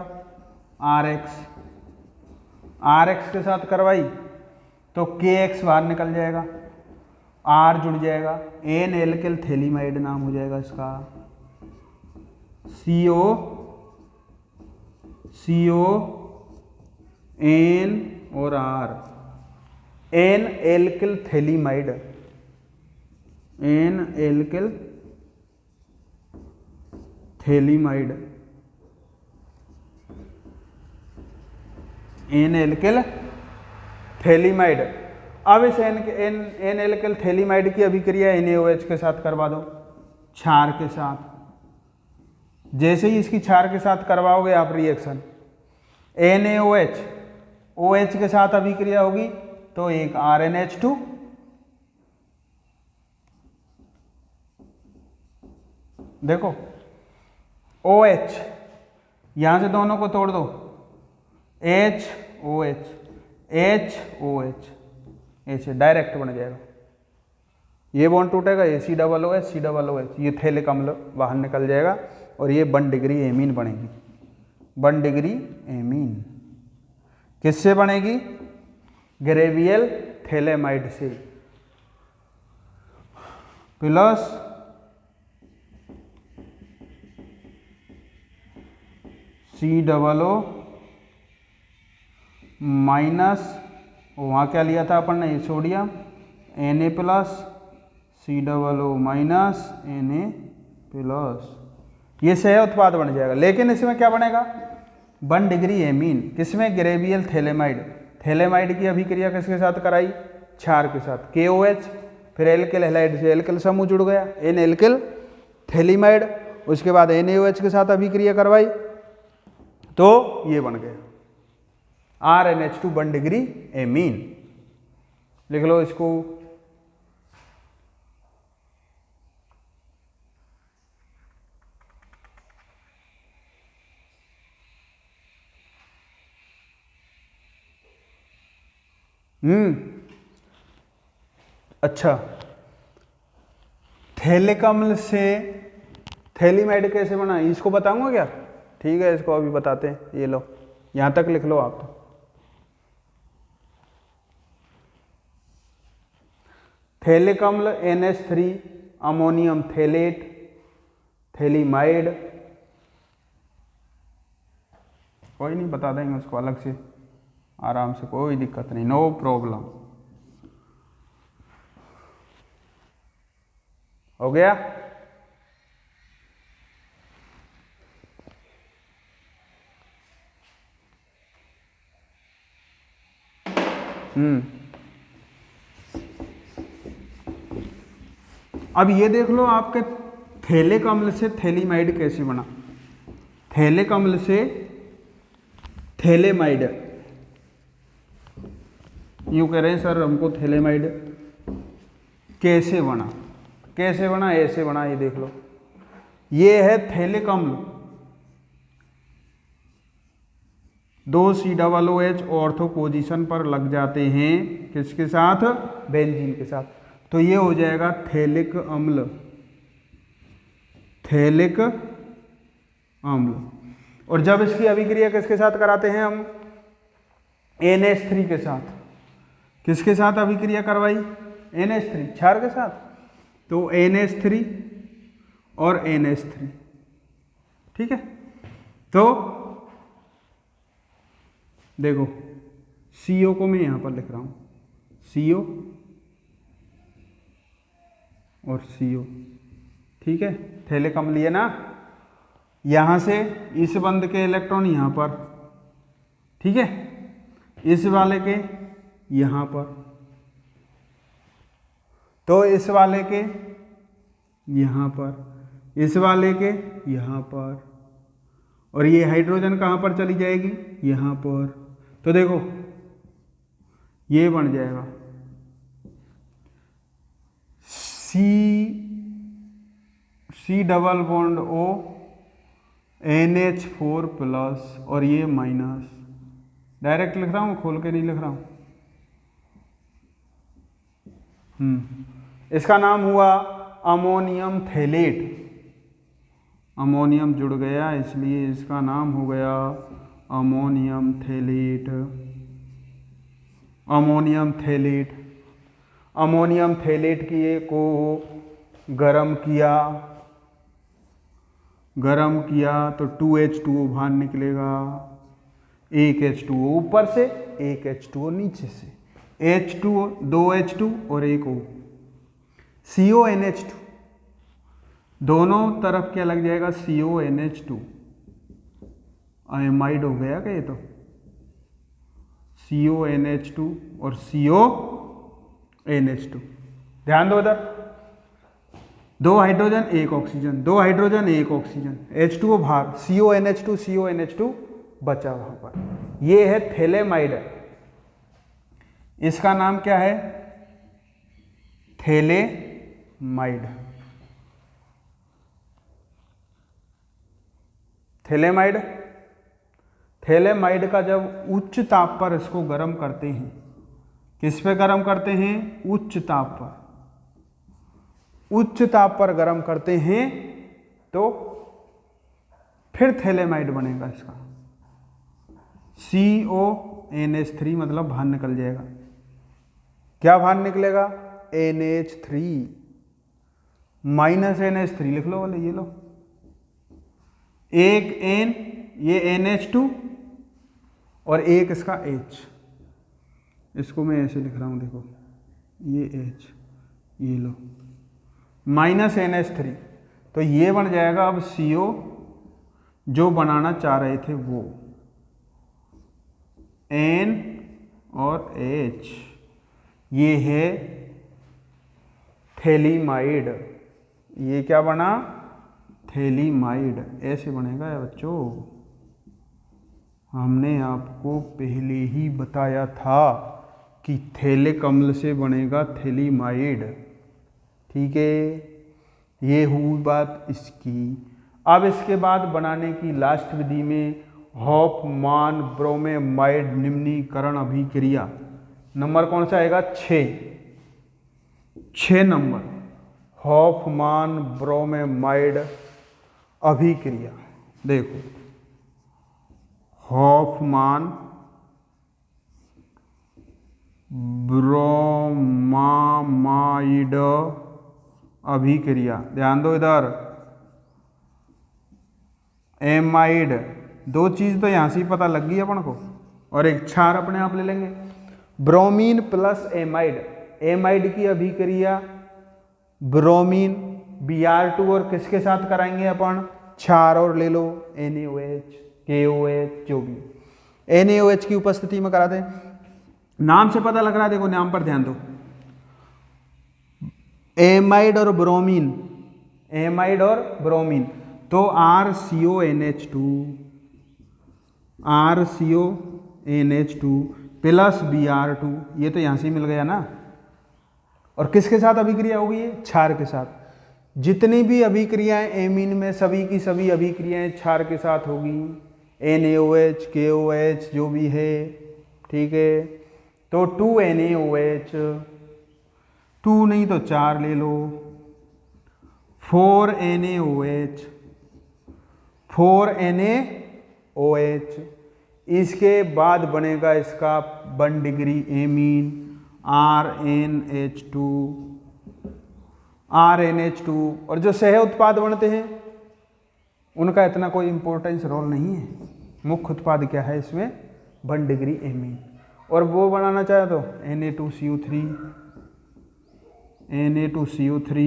RX के साथ करवाई तो KX बाहर निकल जाएगा, R जुड़ जाएगा, N एल्किल थैलीमाइड नाम हो जाएगा इसका, CO N और R, N alkyl phthalimide, N alkyl phthalimide, N alkyl phthalimide. अब इस N एल्किल थैलीमाइड की अभिक्रिया NaOH के साथ करवा दो, क्षार के साथ। जैसे ही इसकी क्षार के साथ करवाओगे आप रिएक्शन, NaOH OH के साथ अभिक्रिया होगी तो एक RnH2, देखो OH, यहां से दोनों को तोड़ दो, HOH HOH, ऐसे डायरेक्ट बन जाएगा, ये बॉन्ड टूटेगा, ये COOH, ये थैलिक अम्ल बाहर निकल जाएगा और ये 1 डिग्री एमीन बनेगी, 1 डिग्री एमीन किससे बनेगी, ग्रेवियल थैलेमाइड से, प्लस COO माइनस, वहाँ क्या लिया था अपन ने, sodium, Na plus, COO minus, Na plus, ये सह उत्पाद बन जाएगा। लेकिन इसमें क्या बनेगा, 1 डिग्री एमीन, किसमें, ग्रेवियल थैलेमाइड। थैलेमाइड की अभिक्रिया किसके साथ कराई, क्षार के साथ, KOH, फिर एल्किल हैलाइड से एल्किल समूह जुड़ गया, N एल्किल थैलीमाइड, उसके बाद NaOH के साथ अभिक्रिया करवाई तो ये बन गया RnH2 1 डिग्री एमीन। लिख लो इसको, अच्छा, थैलिक अम्ल से थैलीमाइड कैसे बना, इसको बताऊंगा क्या, ठीक है इसको अभी बताते हैं, ये लो यहां तक लिख लो आप। तो थैलिक अम्ल NH3 अमोनियम थैलेट थैलीमाइड, कोई नहीं बता देंगे उसको अलग से आराम से, कोई दिक्कत नहीं, नो प्रॉब्लम। हो गया, अब ये देख लो आपके थैलिक अम्ल से थैलीमाइड कैसे बना। थैलिक अम्ल से थैलेमाइड, यूँ कह रहे हैं सर हमको थैलेमाइड कैसे बना। कैसे बना? ऐसे बना, ये देख लो, ये है थैलिक अम्ल, 2 COOH ऑर्थो पोजीशन पर लग जाते हैं, किसके साथ? बेंजीन के साथ। तो ये हो जाएगा थैलिक अम्ल, थैलिक अम्ल। और जब इसकी अभिक्रिया किसके साथ कराते हैं हम? NH3 के साथ। किसके साथ अभिक्रिया करवाई? NH3, क्षार के साथ। तो NH3 और NH3, ठीक है। तो देखो CO को मैं यहां पर लिख रहा हूं, CO और CO, ठीक है। थैलिक अम्ल लिए ना, यहां से इस बंद के इलेक्ट्रॉन यहां पर, ठीक है, इस वाले के यहां पर, तो इस वाले के यहां पर, इस वाले के यहां पर, और ये हाइड्रोजन कहां पर चली जाएगी? यहां पर। तो देखो ये बन जाएगा C double bond O NH4 plus, और ये माइनस। डायरेक्ट लिख रहा हूँ, खोल के नहीं लिख रहा हूँ। इसका नाम हुआ अमोनियम थैलेट। अमोनियम जुड़ गया इसलिए इसका नाम हो गया ammonium phthalate. Ammonium phthalate, ammonium phthalate को गरम किया, गरम किया तो 2H2O बाहर निकलेगा, एक H2O ऊपर से, एक H2O नीचे से, H2O, 2H2 और एक O, CONH2, दोनों तरफ क्या लग जाएगा? CONH2। आयमाइड हो गया क्या ये? तो CONH2 और CONH2। ध्यान दो इधर, 2 hydrogen 1 oxygen, 2 hydrogen 1 oxygen, H2O बाहर, CONH2 CONH2 बचा वहां पर। ये है थैलेमाइड। इसका नाम क्या है? थैलेमाइड। थैलेमाइड, थैलेमाइड का जब उच्च ताप पर इसको गर्म करते हैं, किस पे गर्म करते हैं? उच्च ताप पर। उच्च ताप पर गर्म करते हैं तो फिर थैलेमाइड बनेगा इसका। CONH3 मतलब बाहर निकल जाएगा। क्या बाहर निकलेगा? NH3 माइनस NH3 लिख लो, वाले ये लो, एक N, ये NH2 और एक इसका H। इसको मैं ऐसे लिख रहा हूं, देखो ये H, ये लो, माइनस NH3। तो ये बन जाएगा अब CO, जो बनाना चाह रहे थे वो, N और H। ये है थैलीमाइड। ये क्या बना? थैलीमाइड। ऐसे बनेगा या बच्चों? हमने आपको पहले ही बताया था कि थैलिक अम्ल से बनेगा थैलीमाइड, ठीक है। ये हुई बात इसकी। अब इसके बाद बनाने की लास्ट विधि में हॉफमान ब्रोमेमाइड निम्नीकरण अभिक्रिया, नंबर कौन सा आएगा? 6 नंबर, हॉफमान ब्रोमेमाइड अभिक्रिया। देखो हॉफमान ब्रोमामाइड अभिक्रिया, ध्यान दो इधर, एमाइड, 2 चीज तो यहां से ही पता लग गई अपन को, और एक क्षार अपने आप ले लेंगे। ब्रोमीन प्लस एमाइड, एमाइड की अभिक्रिया ब्रोमीन Br2 और किसके साथ कराएंगे अपन? क्षार, और ले लो NaOH, KOH, जो भी NaOH की उपस्थिति में कराते हैं। नाम से पता लग रहा है, देखो नाम पर ध्यान दो, एमाइड और ब्रोमीन, एमाइड और ब्रोमीन, तो RCONH2, RCONH2 प्लस Br2, ये तो यहाँ से मिल गया ना। और किसके साथ अभिक्रिया होगी? ये क्षार के साथ। जितनी भी अभिक्रियाएं एमीन में सभी की सभी अभिक्रियाएं क्षार के साथ होगी, NaOH, KOH जो भी है, ठीक है। तो 2NaOH, 2 नहीं तो 4 ले लो, 4NaOH, 4NaOH, इसके बाद बनेगा इसका 1 डिग्री एमीन RNH2, RNH2। और जो सह उत्पाद बनते हैं उनका इतना कोई इंपॉर्टेंस रोल नहीं है। मुख्य उत्पाद क्या है इसमें? 1 डिग्री एमीन। और वो बनाना चाहे तो Na2CO3, Na2CO3,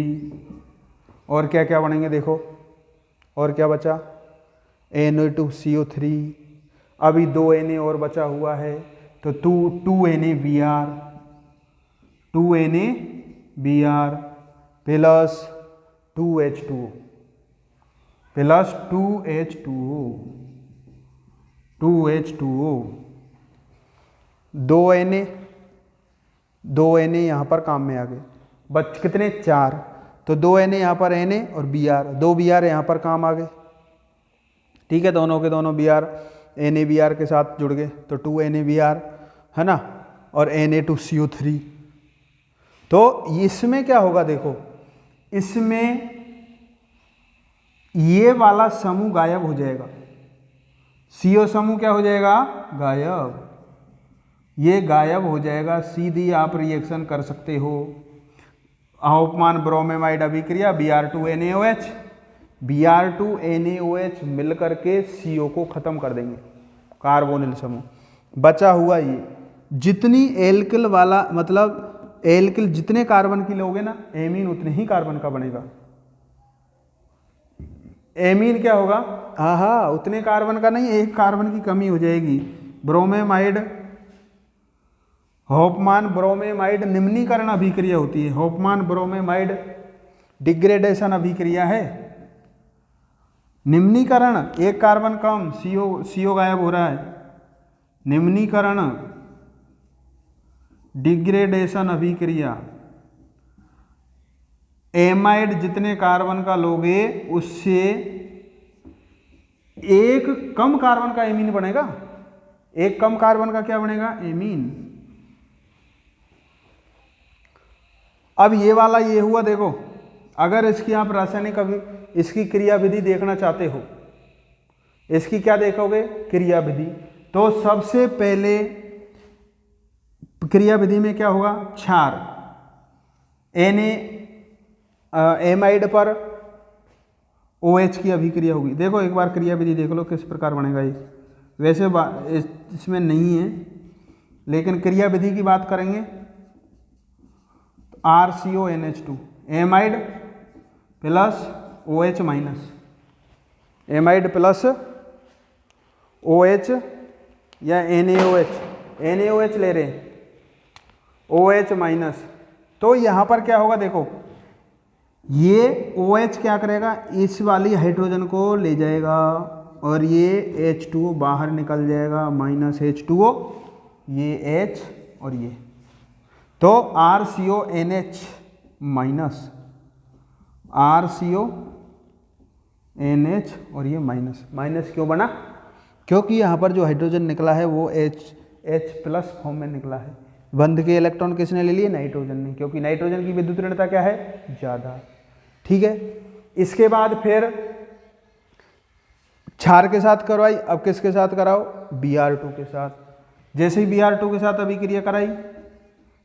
और क्या क्या बनेंगे देखो, और क्या बचा? Na2CO3, अभी 2 Na और बचा हुआ है, तो 2NaBr, 2NaBr plus 2H2O, plus 2H2O, 2H2O, 2 Na यहाँ पर काम में आ गए, बच कितने? 4, तो 2 Na यहाँ पर Na और Br, 2 Br यहाँ पर काम आ गए, ठीक है। दोनों के दोनों Br NaBr के साथ जुड़ गए, तो 2 NaBr है ना, और Na2CO3। तो इसमें क्या होगा देखो, इसमें ये वाला समूह गायब हो जाएगा, CO समूह क्या हो जाएगा? गायब। ये गायब हो जाएगा, सीधी आप रिएक्शन कर सकते हो। होपमान ब्रोमेमाइड अभिक्रिया Br2NaOH, Br2NaOH मिल करके CO को खत्म कर देंगे, कार्बोनिल समूह। बचा हुआ ये जितनी एल्किल वाला, मतलब एल्किल जितने कार्बन की लोगे ना, एमीन उतने ही कार्बन का बनेगा। एमीन क्या होगा? हाँ, उतने कार्बन का नहीं, एक कार्बन की कमी हो जाएगी। ब्रोमेमाइड, होपमान ब्रोमेमाइड निम्नीकरण अभिक्रिया होती है। होपमान ब्रोमेमाइड डिग्रेडेशन अभिक्रिया है। निम्नीकरण, एक कार्बन कम, CO गायब हो रहा है। निम्नीकरण डिग्रेडेशन अभिक्रिया, एमाइड जितने कार्बन का लोगे उससे एक कम कार्बन का एमीन बनेगा। एक कम कार्बन का क्या बनेगा? एमीन। अब ये वाला ये हुआ, देखो अगर इसकी आप रासायनिक इसकी क्रियाविधि देखना चाहते हो, इसकी क्या देखोगे? क्रियाविधि। तो सबसे पहले क्रियाविधि में क्या होगा? क्षार एमाइड पर OH की अभिक्रिया होगी। देखो एक बार क्रियाविधि देख लो किस प्रकार बनेगा ये। वैसे इसमें नहीं है, लेकिन क्रियाविधि की बात करेंगे तो RCONH2, amide plus OH minus, amide plus OH या NaOH ले रहे हैं, OH माइनस। तो यहाँ पर क्या होगा देखो, ये OH क्या करेगा? इस वाली हाइड्रोजन को ले जाएगा और ये H2O बाहर निकल जाएगा, माइनस H2O, ये H और ये, तो RCONH माइनस, RCONH और ये माइनस। माइनस क्यों बना? क्योंकि यहाँ पर जो हाइड्रोजन निकला है वो H प्लस फॉर्म में निकला है। बंध के इलेक्ट्रॉन किसने ले लिए? नाइट्रोजन ने, क्योंकि नाइट्रोजन की विद्युत ऋणता क्या है? ज़्यादा। ठीक है, इसके बाद फिर क्षार के साथ करवाई, अब किसके साथ कराओ? Br2 के साथ। जैसे ही Br2 के साथ अभिक्रिया कराई,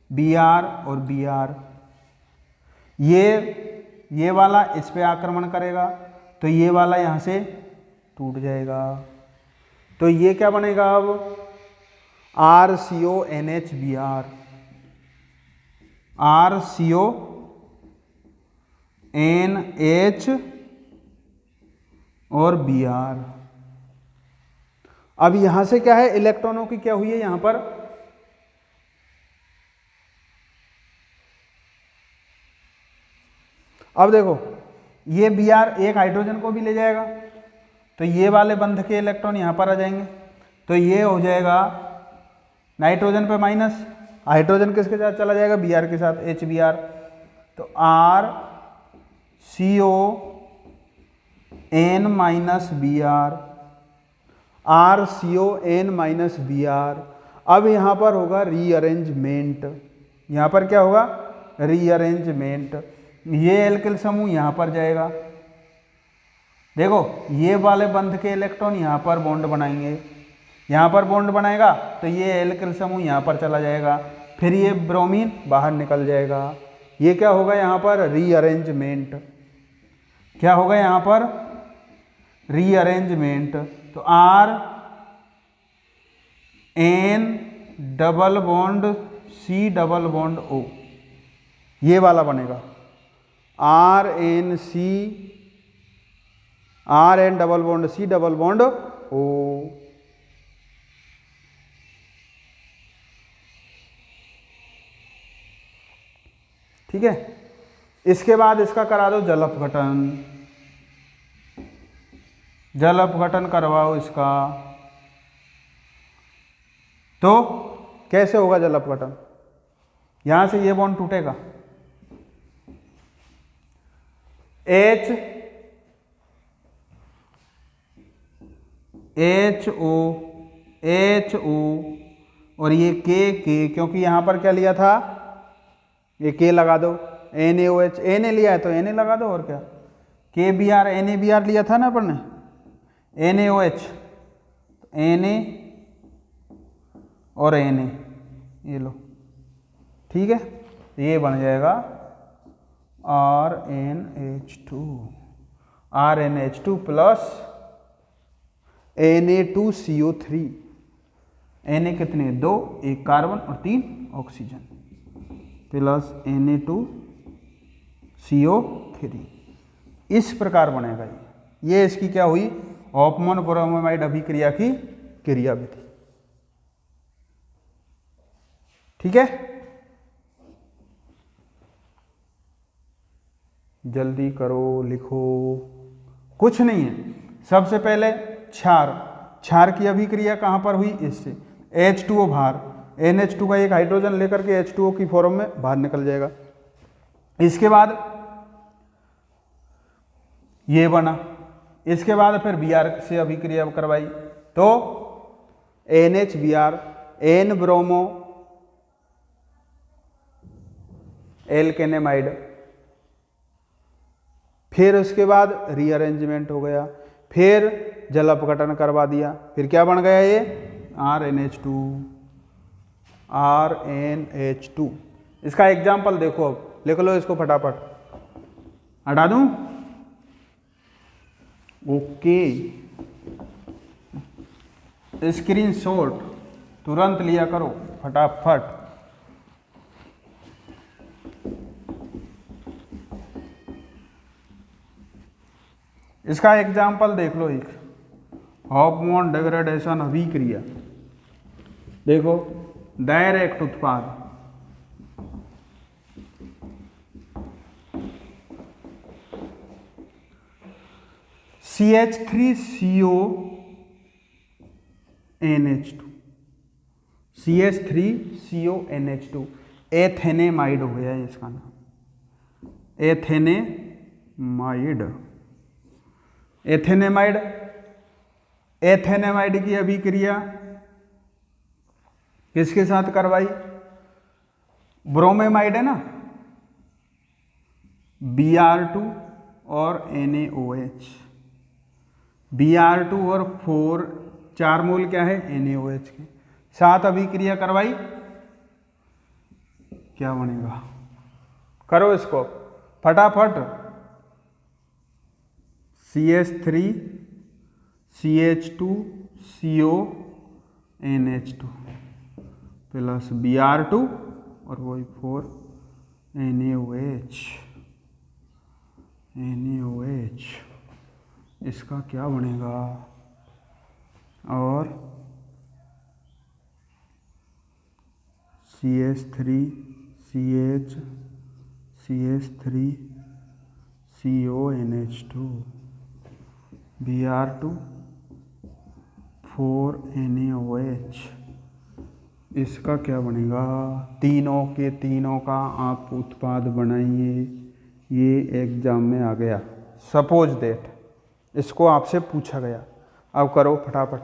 Br और Br, ये वाला इस पे आक्रमण करेगा तो ये वाला यहाँ से टूट जाएगा, तो ये क्या बनेगा? अब RCONH-Br, RCONH और Br। अब यहां से क्या है? इलेक्ट्रॉनों की क्या हुई है? यहां पर अब देखो ये Br एक हाइड्रोजन को भी ले जाएगा, तो ये वाले बंध के इलेक्ट्रॉन यहाँ पर आ जाएंगे, तो ये हो जाएगा नाइट्रोजन पे माइनस, हाइड्रोजन किसके साथ चला जाएगा, Br के साथ, HBr, तो R CO N minus Br, R CO N minus Br। अब यहाँ पर होगा रीअरेंजमेंट, यहाँ पर क्या होगा, रीअरेंजमेंट। ये एल्किल समूह यहाँ पर जाएगा, देखो ये वाले बंध के इलेक्ट्रॉन यहाँ पर बॉन्ड बनाएंगे, यहाँ पर बॉन्ड बनाएगा तो ये एल्किल समूह यहाँ पर चला जाएगा, फिर ये ब्रोमीन बाहर निकल जाएगा। ये क्या होगा यहाँ पर, रीअरेंजमेंट। क्या होगा यहाँ पर, रीअरेंजमेंट। तो R N double bond C double bond O, ये वाला बनेगा R N double bond C double bond O। ठीक है, इसके बाद इसका करा दो जल अपघटन, जल अपघटन करवाओ इसका। तो कैसे होगा जल अपघटन, यहां से ये बॉन्ड टूटेगा, HO और ये K, क्योंकि यहां पर क्या लिया था, ये K लगा दो, NaOH, Na लिया है तो Na लगा दो, और क्या, KBr NaBr लिया था ना अपन ने, NaOH, Na और Na, ये लो, ठीक है, ये बन जाएगा RNH2 प्लस Na2CO3, Na कितने, 2, 1 कार्बन और 3 ऑक्सीजन, प्लस Na2CO3, इस प्रकार बनेगा ये इसकी क्या हुई, हॉफमैन ब्रोमाइड अभिक्रिया की क्रियाविधि। ठीक है, जल्दी करो, लिखो, कुछ नहीं है। सबसे पहले क्षार की अभिक्रिया कहां पर हुई, इससे H2O बाहर, NH2 का एक हाइड्रोजन लेकर के H2O की फॉर्म में बाहर निकल जाएगा। इसके बाद ये बना, इसके बाद फिर Br से अभिक्रिया करवाई, तो NHBr, N ब्रोमो एल्केनेमाइड, फिर उसके बाद रीअरेंजमेंट हो गया, फिर जल अपघटन करवा दिया, फिर क्या बन गया ये, RNH2। इसका एग्जाम्पल देखो, अब लिख लो इसको फटाफट, हटा दूं, ओके, स्क्रीनशॉट तुरंत लिया करो फटाफट। इसका एग्जाम्पल देख लो, एक हॉफमैन डिग्रेडेशन अभिक्रिया, देखो डायरेक्ट उत्पाद, CH3CONH2 एथेनेमाइड हो गया है इसका नाम, एथेनेमाइड की अभिक्रिया किसके साथ करवाई, ब्रोमेमाइड है ना, Br2 और NaOH, Br2 और 4 मोल क्या है, NaOH के साथ अभिक्रिया करवाई, क्या बनेगा, करो इसको फटाफट, CH2CH2CONH2 प्लस Br2 और वही 4 NaOH, इसका क्या बनेगा, और CH3 CONH2 Br2 4NaOH। इसका क्या बनेगा? तीनों के तीनों का आप उत्पाद बनाइए। ये एग्जाम में आ गया, सपोज दैट इसको आपसे पूछा गया। अब करो फटाफट।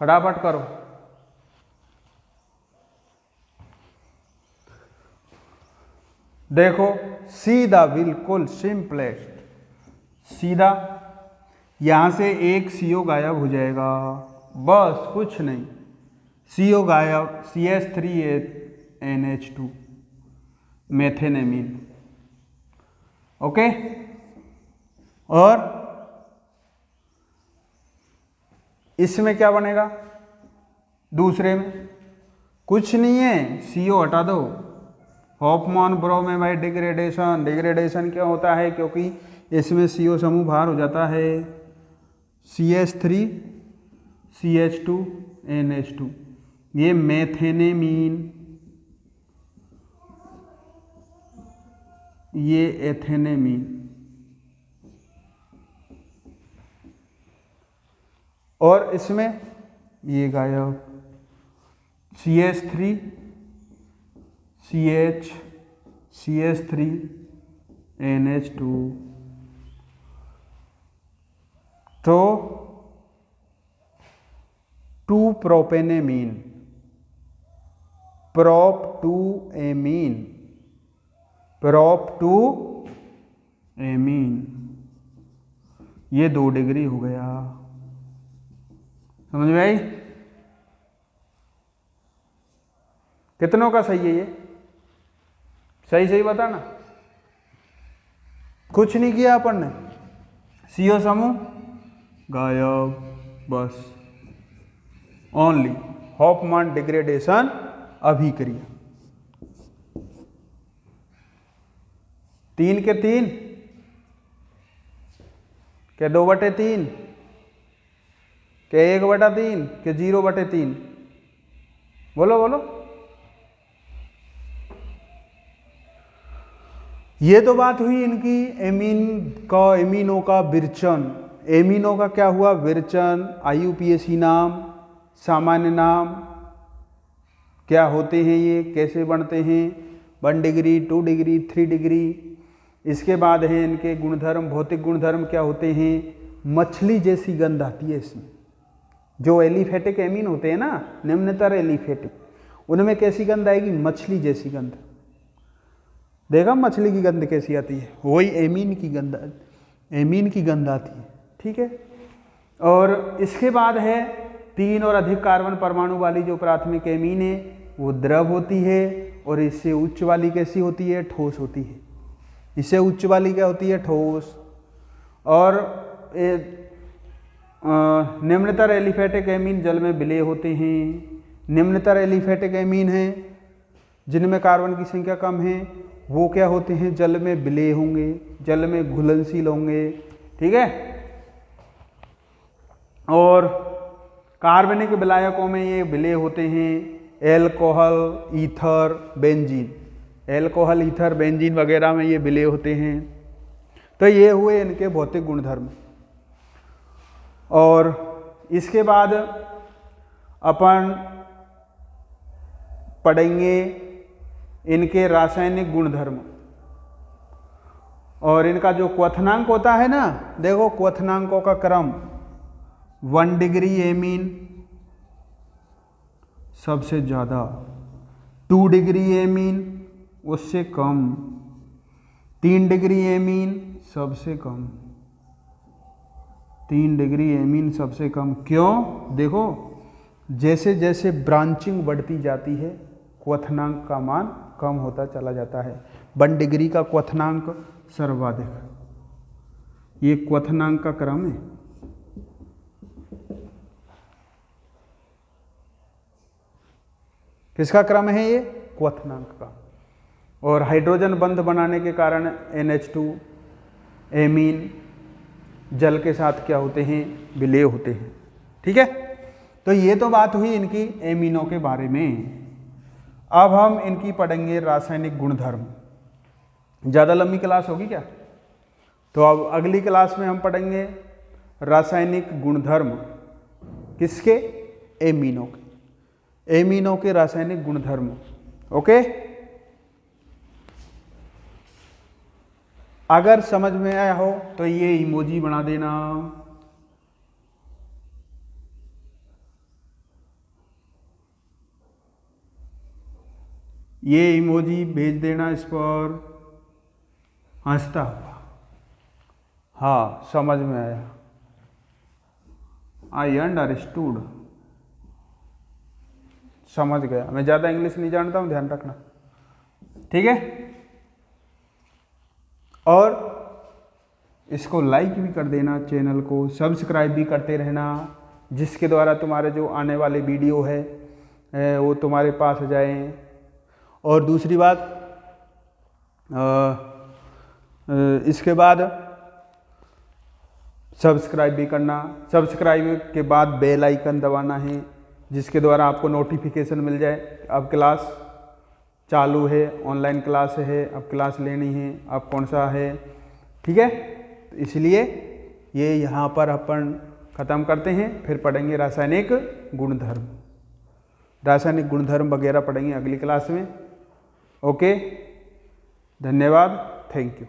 फटाफट करो। देखो सीधा, बिल्कुल सिंपलेस्ट, सीधा यहां से एक CO गायब हो जाएगा, बस कुछ नहीं। CO गायब, CH3NH2 मेथेनेमीन। ओके, और इसमें क्या बनेगा? दूसरे में कुछ नहीं है, CO हटा दो। Hoffmann bromamide degradation. डिग्रेडेशन क्या होता है? क्योंकि इसमें CO समूह बाहर हो जाता है, CH3 CH2 NH2, ये मेथेनेमीन, ये एथेनेमीन। और इसमें ये गायब, CH3 CH CH3 NH2। तो 2 प्रोपेनेमीन, प्रोप 2 एमीन, प्रोप 2 एमीन, ये 2 डिग्री हो गया। समझ में आई? कितनों का सही है ये? सही सही बताना। कुछ नहीं किया अपन ने, CO समूह गायब, बस ओनली हॉफमैन डिग्रेडेशन अभिक्रिया। 3 के 3 के 2/3 के 1/3 के 0/3? बोलो बोलो। ये तो बात हुई इनकी एमीनों का विरचन। एमीनों का क्या हुआ? विरचन। IUPAC नाम, सामान्य नाम, क्या होते हैं ये, कैसे बनते हैं? 1 डिग्री, 2 डिग्री, 3 डिग्री। इसके बाद है इनके गुणधर्म, भौतिक गुणधर्म क्या होते हैं? मछली जैसी गंध आती है इसमें। जो एलिफेटिक एमीन होते हैं ना, निम्नतर एलिफेटिक, उनमें कैसी गंध आएगी? मछली जैसी गंध। देखा मछली की गंध कैसी आती है? वही एमीन की गंध, एमीन की गंध आती है। ठीक है। और इसके बाद है 3 और अधिक कार्बन परमाणु वाली जो प्राथमिक एमीन है वो द्रव होती है, और इससे उच्च वाली कैसी होती है? ठोस होती है। इससे उच्च वाली क्या होती है? ठोस। और निम्नतर एलिफेटिक एमीन जल में विलेय होते हैं। निम्नतर एलिफेटिक एमीन हैं जिनमें कार्बन की संख्या कम है, वो क्या होते हैं? जल में विलेय होंगे, जल में घुलनशील होंगे। ठीक है। और कार्बनिक विलायकों में ये विलेय होते हैं, alcohol, ether, benzene. Alcohol, ether, benzene वगैरह में ये विलेय होते हैं। तो ये हुए इनके भौतिक गुणधर्म। और इसके बाद अपन पढ़ेंगे इनके रासायनिक गुणधर्म। और इनका जो क्वथनांक होता है ना, देखो क्वथनांकों का क्रम, 1 डिग्री एमीन सबसे ज़्यादा, 2 डिग्री एमीन उससे कम, 3 डिग्री एमीन सबसे कम, 3 डिग्री एमीन सबसे कम। क्यों? देखो जैसे जैसे ब्रांचिंग बढ़ती जाती है क्वथनांक का मान कम होता चला जाता है। 1 डिग्री का क्वथनांक सर्वाधिक। ये क्वथनांक का क्रम है। किसका क्रम है ये? क्वथनांक का। और हाइड्रोजन बंध बनाने के कारण NH2 एमीन जल के साथ क्या होते हैं? विलेय होते हैं। ठीक है। तो ये तो बात हुई इनकी एमिनो के बारे में। अब हम इनकी पढ़ेंगे रासायनिक गुणधर्म। ज़्यादा लंबी क्लास होगी क्या? तो अब अगली क्लास में हम पढ़ेंगे रासायनिक गुणधर्म किसके? एमिनो के। एमिनो के रासायनिक गुणधर्म। ओके, अगर समझ में आया हो तो ये इमोजी बना देना। ये इमोजी भेज देना इस पर हंसता हुआ। हाँ, समझ में आया। आई अंडरस्टूड, समझ गया। मैं ज़्यादा इंग्लिश नहीं जानता हूँ, ध्यान रखना, ठीक है। और इसको लाइक भी कर देना, चैनल को सब्सक्राइब भी करते रहना, जिसके द्वारा तुम्हारे जो आने वाले वीडियो है वो तुम्हारे पास आ जाएं। और दूसरी बात, इसके बाद सब्सक्राइब भी करना। सब्सक्राइब के बाद बेल आइकन दबाना है, जिसके द्वारा आपको नोटिफिकेशन मिल जाए अब क्लास चालू है, ऑनलाइन क्लास है, अब क्लास लेनी है, अब कौन सा है, ठीक है। तो इसलिए ये यहाँ पर अपन ख़त्म करते हैं, फिर पढ़ेंगे रासायनिक गुणधर्म। रासायनिक गुणधर्म वगैरह पढ़ेंगे अगली क्लास में। ओके, धन्यवाद, थैंक यू।